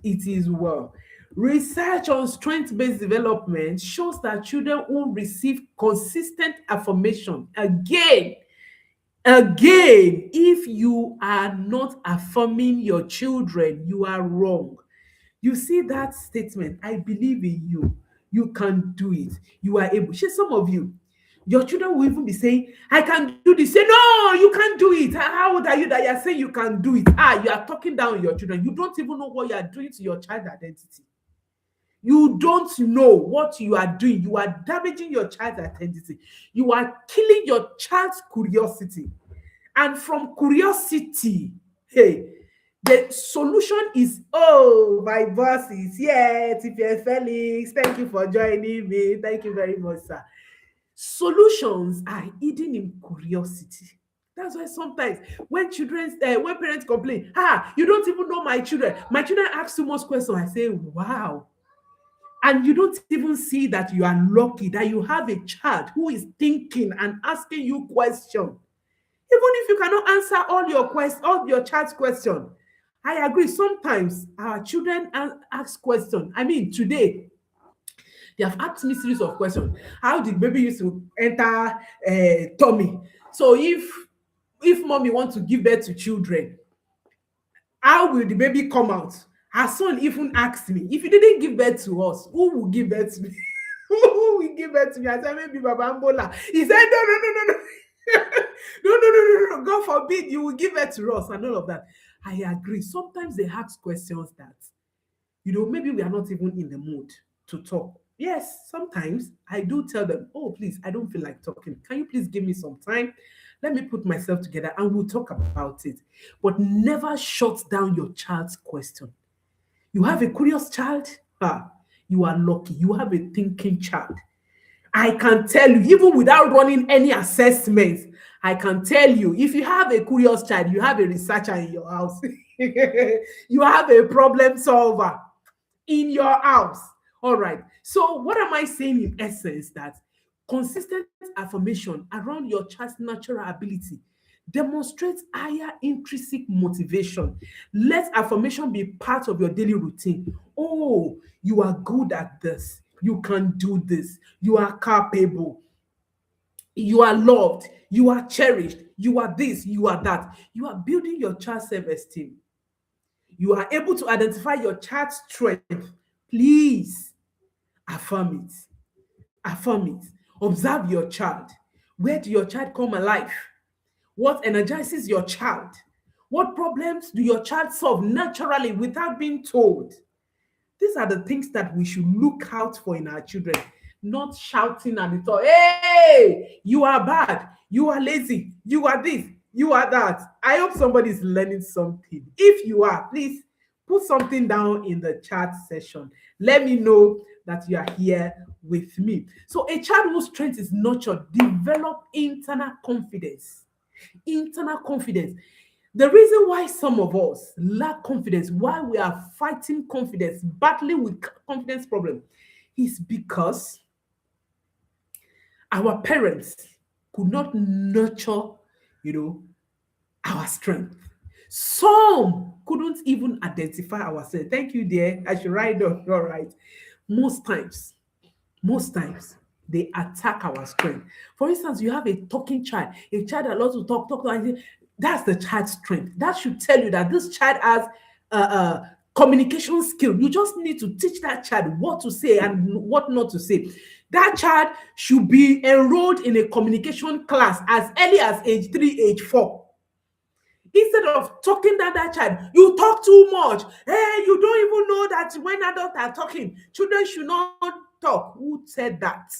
It is well. Research on strength-based development shows that children who receive consistent affirmation, again, if you are not affirming your children, you are wrong. You see that statement, I believe in you. You can do it. You are able. Share some of you. Your children will even be saying, I can do this. Say, no, you can't do it. How old are you that you're saying you can do it? You are talking down your children. You don't even know what you are doing to your child identity. You don't know what you are doing. You are damaging your child's identity. You are killing your child's curiosity. And from curiosity, hey, the solution is, oh, my boss is here. TPS Felix, thank you for joining me. Thank you very much, sir. Solutions are hidden in curiosity. That's why sometimes when when parents complain, you don't even know my children. My children ask too much questions. I say, wow. And you don't even see that you are lucky that you have a child who is thinking and asking you questions. Even if you cannot answer all your child's questions. I agree. Sometimes our children ask questions. I mean, today they have asked me series of questions. How did baby used to enter tummy? So if mommy wants to give birth to children, how will the baby come out? Her son even asked me, if you didn't give birth to us, who will give birth to me? Who will give birth to me? I said, maybe Baba Mbola. He said, no, no, no, no, no. No, no, no, no, no. God forbid you will give it to us and all of that. I agree. Sometimes they ask questions that, maybe we are not even in the mood to talk. Yes, sometimes I do tell them, oh, please, I don't feel like talking. Can you please give me some time? Let me put myself together and we'll talk about it. But never shut down your child's question. You have a curious child? Ah, you are lucky. You have a thinking child. I can tell you, even without running any assessments, I can tell you, if you have a curious child, you have a researcher in your house. You have a problem solver in your house. All right. So, what am I saying in essence? That consistent affirmation around your child's natural ability demonstrates higher intrinsic motivation. Let affirmation be part of your daily routine. Oh, you are good at this. You can do this. You are capable. You are loved. You are cherished. You are this. You are that. You are building your child's self esteem. You are able to identify your child's strength. Please affirm it. Affirm it. Observe your child. Where do your child come alive? What energizes your child? What problems do your child solve naturally without being told? These are the things that we should look out for in our children, not shouting at the top, hey, you are bad, you are lazy, you are this, you are that. I hope somebody is learning something. If you are, please put something down in the chat session. Let me know that you are here with me. So, a child whose strength is nurtured develop internal confidence. Internal confidence. The reason why some of us lack confidence, why we are fighting confidence, battling with confidence problem, is because our parents could not nurture, you know, our strength. Some couldn't even identify ourselves. Thank you, dear. I should write down. All right. Most times, most times they attack our strength. For instance, you have a talking child, a child that loves to talk, and that's the child's strength. That should tell you that this child has communication skill. You just need to teach that child what to say and what not to say. That child should be enrolled in a communication class as early as age 3, age 4. Instead of talking down that child, you talk too much. Hey, you don't even know that when adults are talking, children should not talk. Who said that?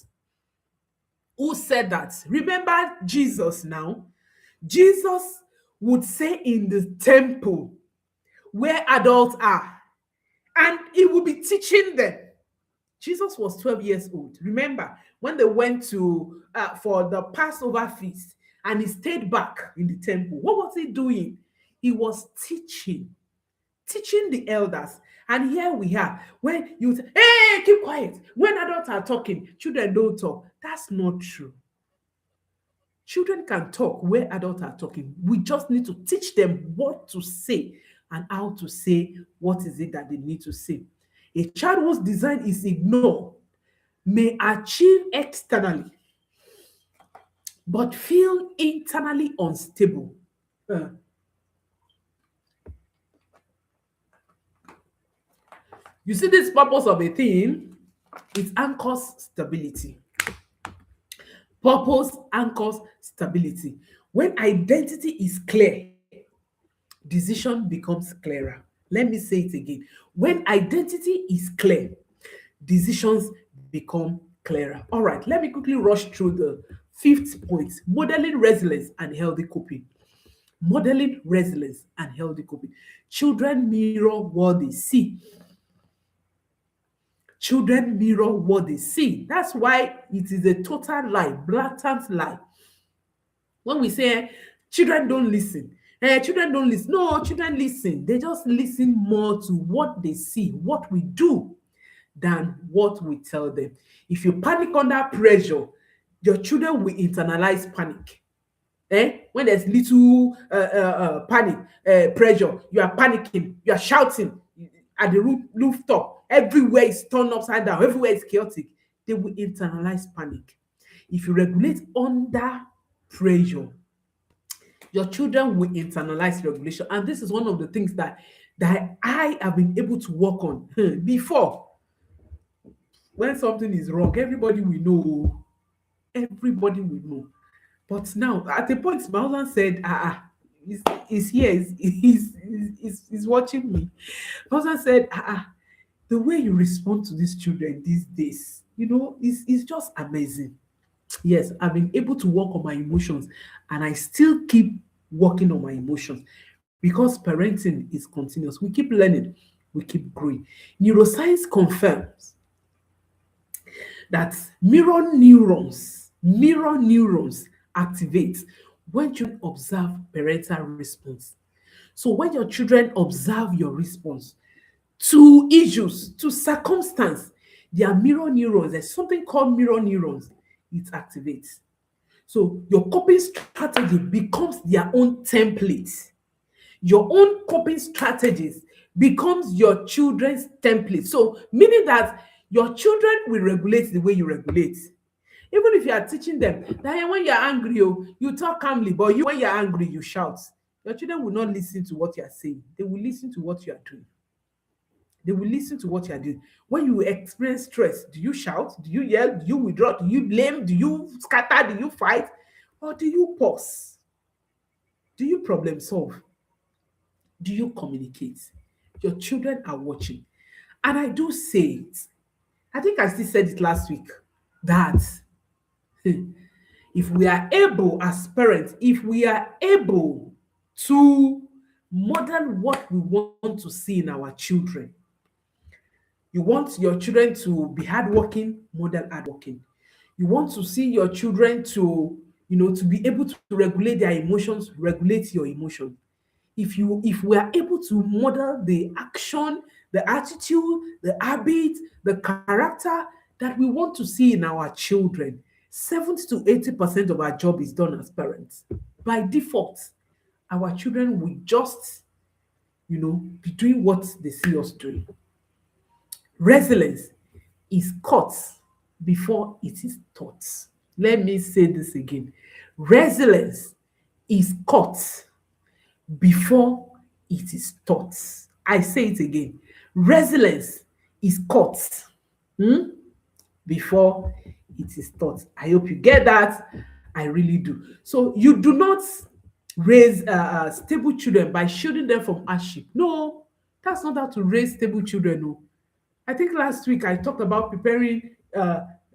Who said that? Remember Jesus now. Jesus would say in the temple where adults are, and he would be teaching them. Jesus was 12 years old. Remember when they went to for the Passover feast and he stayed back in the temple. What was he doing? He was teaching the elders. And here we are. When you say, hey, keep quiet. When adults are talking, children don't talk. That's not true. Children can talk where adults are talking. We just need to teach them what to say and how to say what is it that they need to say. A child whose design is ignored may achieve externally but feel internally unstable. You see, this purpose of a thing, it anchors stability. Purpose anchors stability. When identity is clear, decision becomes clearer. Let me say it again. When identity is clear, decisions become clearer. All right, let me quickly rush through the fifth point: modeling resilience and healthy coping. Modeling resilience and healthy coping. Children mirror what they see. Children mirror what they see. That's why it is a total lie, blatant lie. When we say children don't listen, children don't listen. No, children listen. They just listen more to what they see, what we do, than what we tell them. If you panic under pressure, your children will internalize panic. When there's little panic, pressure, you are panicking, you are shouting at the rooftop, everywhere is turned upside down, everywhere is chaotic, they will internalize panic. If you regulate under pressure, your children will internalize regulation. And this is one of the things that I have been able to work on before. When something is wrong, everybody will know. Everybody will know. But now, at a point, my husband said, he's here, he's watching me. My husband said, the way you respond to these children these days, is just amazing. Yes, I've been able to work on my emotions, and I still keep working on my emotions because parenting is continuous. We keep learning, we keep growing. Neuroscience confirms that mirror neurons activate when children observe parental response. So when your children observe your response to issues, to circumstance, their mirror neurons, there's something called mirror neurons, it activates. So your coping strategy becomes their own template. Your own coping strategies becomes your children's template. So meaning that your children will regulate the way you regulate. Even if you are teaching them that, when you're angry, you talk calmly, but when you're angry, you shout. Your children will not listen to what you are saying. They will listen to what you are doing. They will listen to what you are doing. When you experience stress, do you shout? Do you yell? Do you withdraw? Do you blame? Do you scatter? Do you fight? Or do you pause? Do you problem solve? Do you communicate? Your children are watching. And I do say it. I think I still said it last week that if we are able as parents, if we are able to model what we want to see in our children, you want your children to be hardworking, model hardworking. You want to see your children to be able to regulate their emotions, regulate your emotions. If we are able to model the action, the attitude, the habit, the character that we want to see in our children, 70 to 80% of our job is done as parents. By default, our children will just, be doing what they see us doing. Resilience is caught before it is taught. Let me say this again. Resilience is caught before it is taught. I say it again. Resilience is caught before it is taught. I hope you get that. I really do. So you do not raise stable children by shielding them from hardship. No, that's not how to raise stable children. No. I think last week I talked about preparing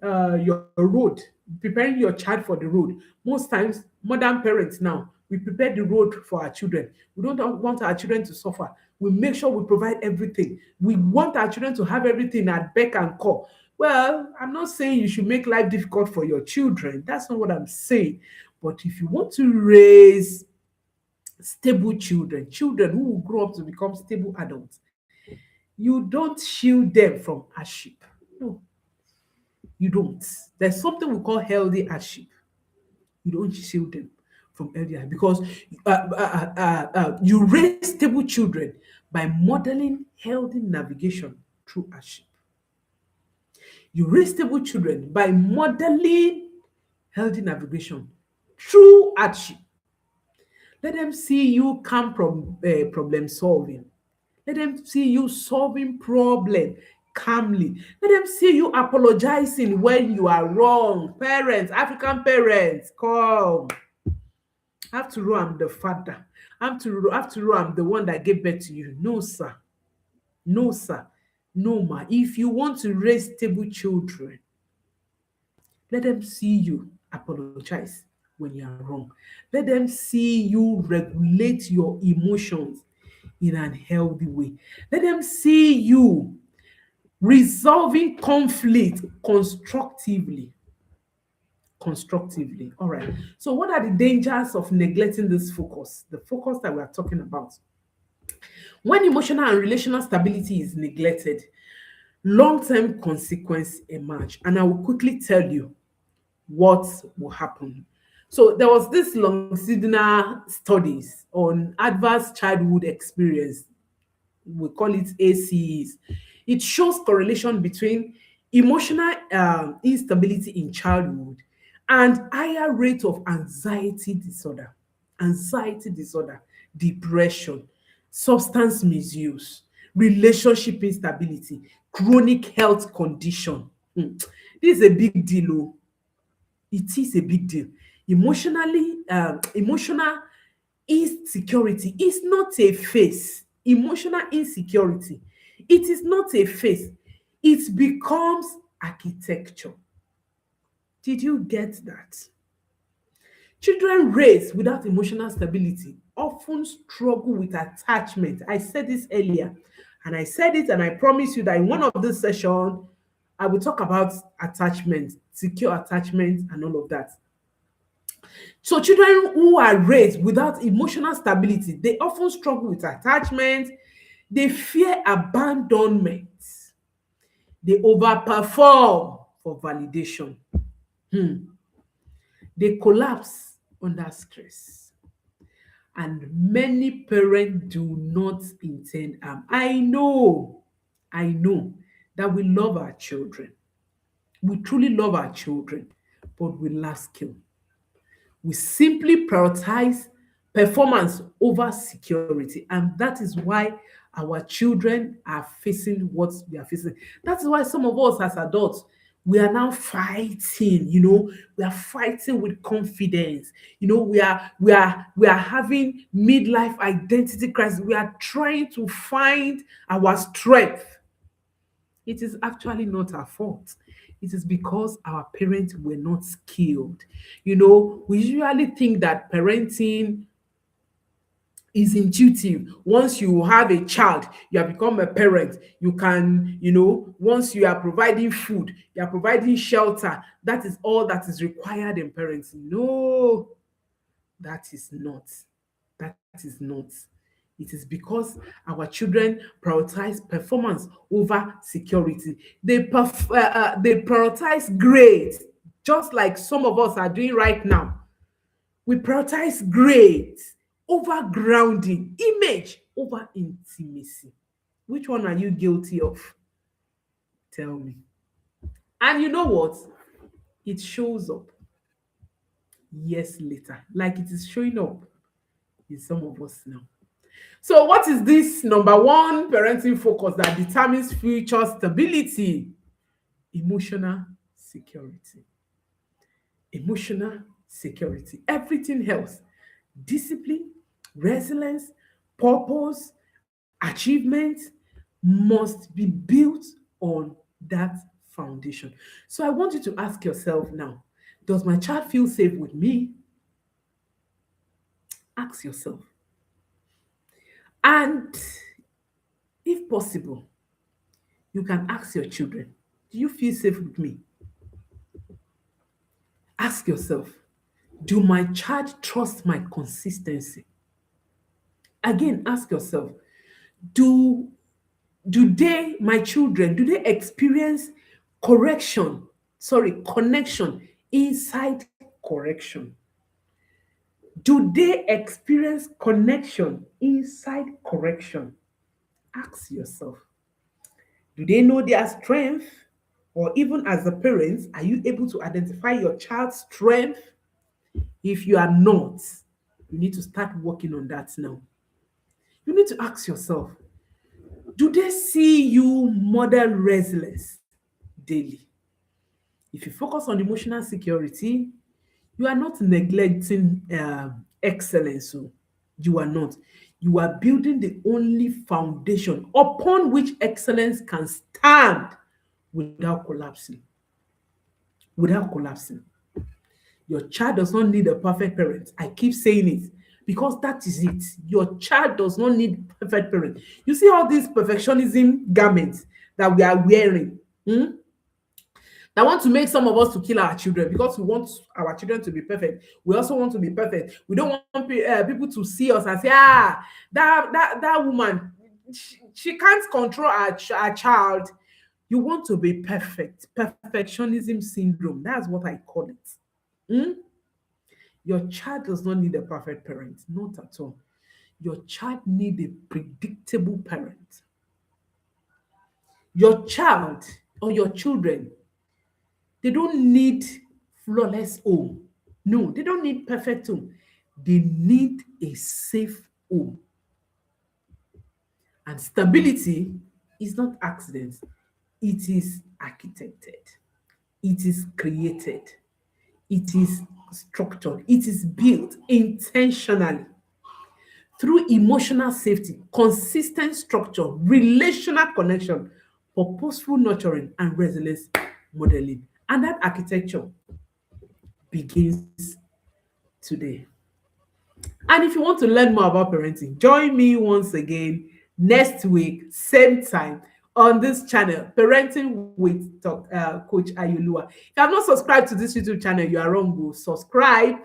your road, preparing your child for the road. Most times, modern parents now, we prepare the road for our children. We don't want our children to suffer. We make sure we provide everything. We want our children to have everything at beck and call. Well, I'm not saying you should make life difficult for your children. That's not what I'm saying. But if you want to raise stable children, children who will grow up to become stable adults, you don't shield them from hardship. No, you don't. There's something we call healthy hardship. You don't shield them from healthy hardship because you raise stable children by modeling healthy navigation through hardship. You raise stable children by modeling healthy navigation through hardship. Let them see you come from problem solving. Let them see you solving problem calmly. Let them see you apologizing when you are wrong. Parents, African parents, come. After all, I'm the father. After all, I'm the one that gave birth to you. No, sir. No, sir. No, ma. If you want to raise stable children, let them see you apologize when you are wrong. Let them see you regulate your emotions in an healthy way. Let them see you resolving conflict constructively. Constructively. All right. So, what are the dangers of neglecting this focus? The focus that we are talking about. When emotional and relational stability is neglected, long-term consequences emerge. And I will quickly tell you what will happen. So there was this longitudinal studies on adverse childhood experience. We call it ACEs. It shows correlation between emotional instability in childhood and higher rate of anxiety disorder, depression, substance misuse, relationship instability, chronic health condition. This is a big deal. Oh. It is a big deal. Emotional insecurity is not a phase. Emotional insecurity, it is not a phase. It becomes architecture. Did you get that? Children raised without emotional stability often struggle with attachment. I said this earlier, and I said it, and I promise you that in one of this session, I will talk about attachment, secure attachment, and all of that. So children who are raised without emotional stability, they often struggle with attachment, they fear abandonment, they overperform for validation, they collapse under stress. And many parents do not intend harm. I know that we love our children. We truly love our children, but we lack skill. We simply prioritize performance over security, and that is why our children are facing what we are facing. That is why some of us as adults, we are now fighting, we are fighting with confidence. We are having midlife identity crisis. We are trying to find our strength. It is actually not our fault. It is because our parents were not skilled. We usually think that parenting is intuitive. Once you have a child, you have become a parent. You can, once you are providing food, you are providing shelter. That is all that is required in parenting. No, that is not. That is not. It is because our children prioritize performance over security. They prioritize grades, just like some of us are doing right now. We prioritize grades over grounding, image over intimacy. Which one are you guilty of? Tell me. And you know what? It shows up years later, like it is showing up in some of us now. So, what is this number one parenting focus that determines future stability? Emotional security. Emotional security. Everything else, discipline, resilience, purpose, achievement must be built on that foundation. So, I want you to ask yourself now, does my child feel safe with me? Ask yourself. And if possible, you can ask your children, do you feel safe with me? Ask yourself, do my child trust my consistency? Again, ask yourself, do my children, do they experience connection inside correction? Do they experience connection inside correction? Ask yourself. Do they know their strength? Or even as a parent, are you able to identify your child's strength? If you are not, you need to start working on that now. You need to ask yourself, do they see you model resilience daily? If you focus on emotional security, you are not neglecting excellence. So you are not. You are building the only foundation upon which excellence can stand without collapsing. Without collapsing. Your child does not need a perfect parent. I keep saying it because that is it. Your child does not need perfect parent. You see all these perfectionism garments that we are wearing, that want to make some of us to kill our children because we want our children to be perfect. We also want to be perfect. We don't want people to see us and say, that woman, she can't control our child. You want to be perfect. Perfectionism syndrome. That's what I call it. Hmm? Your child does not need a perfect parent, not at all. Your child needs a predictable parent. Your child or your children, they don't need flawless home. No, they don't need perfect home. They need a safe home. And stability is not accident. It is architected. It is created. It is structured, it is built intentionally through emotional safety, consistent structure, relational connection, purposeful nurturing, and resilience modeling. And that architecture begins today. And if you want to learn more about parenting, join me once again next week, same time on this channel, Parenting with Coach Ayolua. If you have not subscribed to this YouTube channel, you are wrong. Go subscribe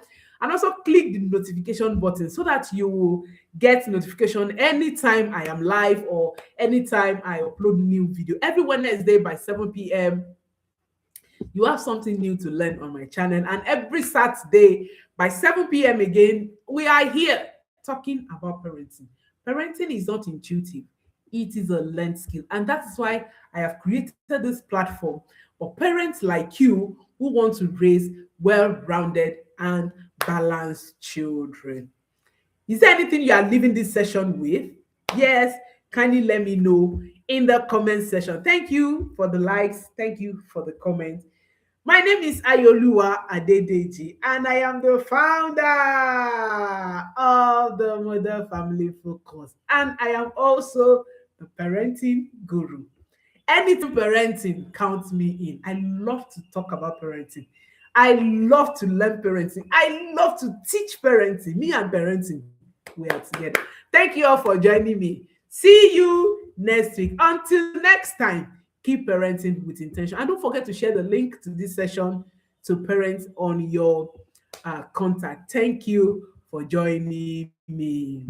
and also click the notification button so that you will get notification anytime I am live or anytime I upload new video. Every Wednesday by 7 p.m. you have something new to learn on my channel. And every Saturday by 7 p.m. again, we are here talking about parenting. Parenting is not intuitive, it is a learned skill. And that is why I have created this platform for parents like you who want to raise well rounded and balanced children. Is there anything you are leaving this session with? Yes, kindly let me know in the comment section. Thank you for the likes. Thank you for the comments. My name is Ayolua Adedeji, and I am the founder of the Mother Family Focus. And I am also the parenting guru. Anything parenting counts me in. I love to talk about parenting. I love to learn parenting. I love to teach parenting. Me and parenting, we are together. Thank you all for joining me. See you next week. Until next time, keep parenting with intention. And don't forget to share the link to this session to parents on your contact. Thank you for joining me.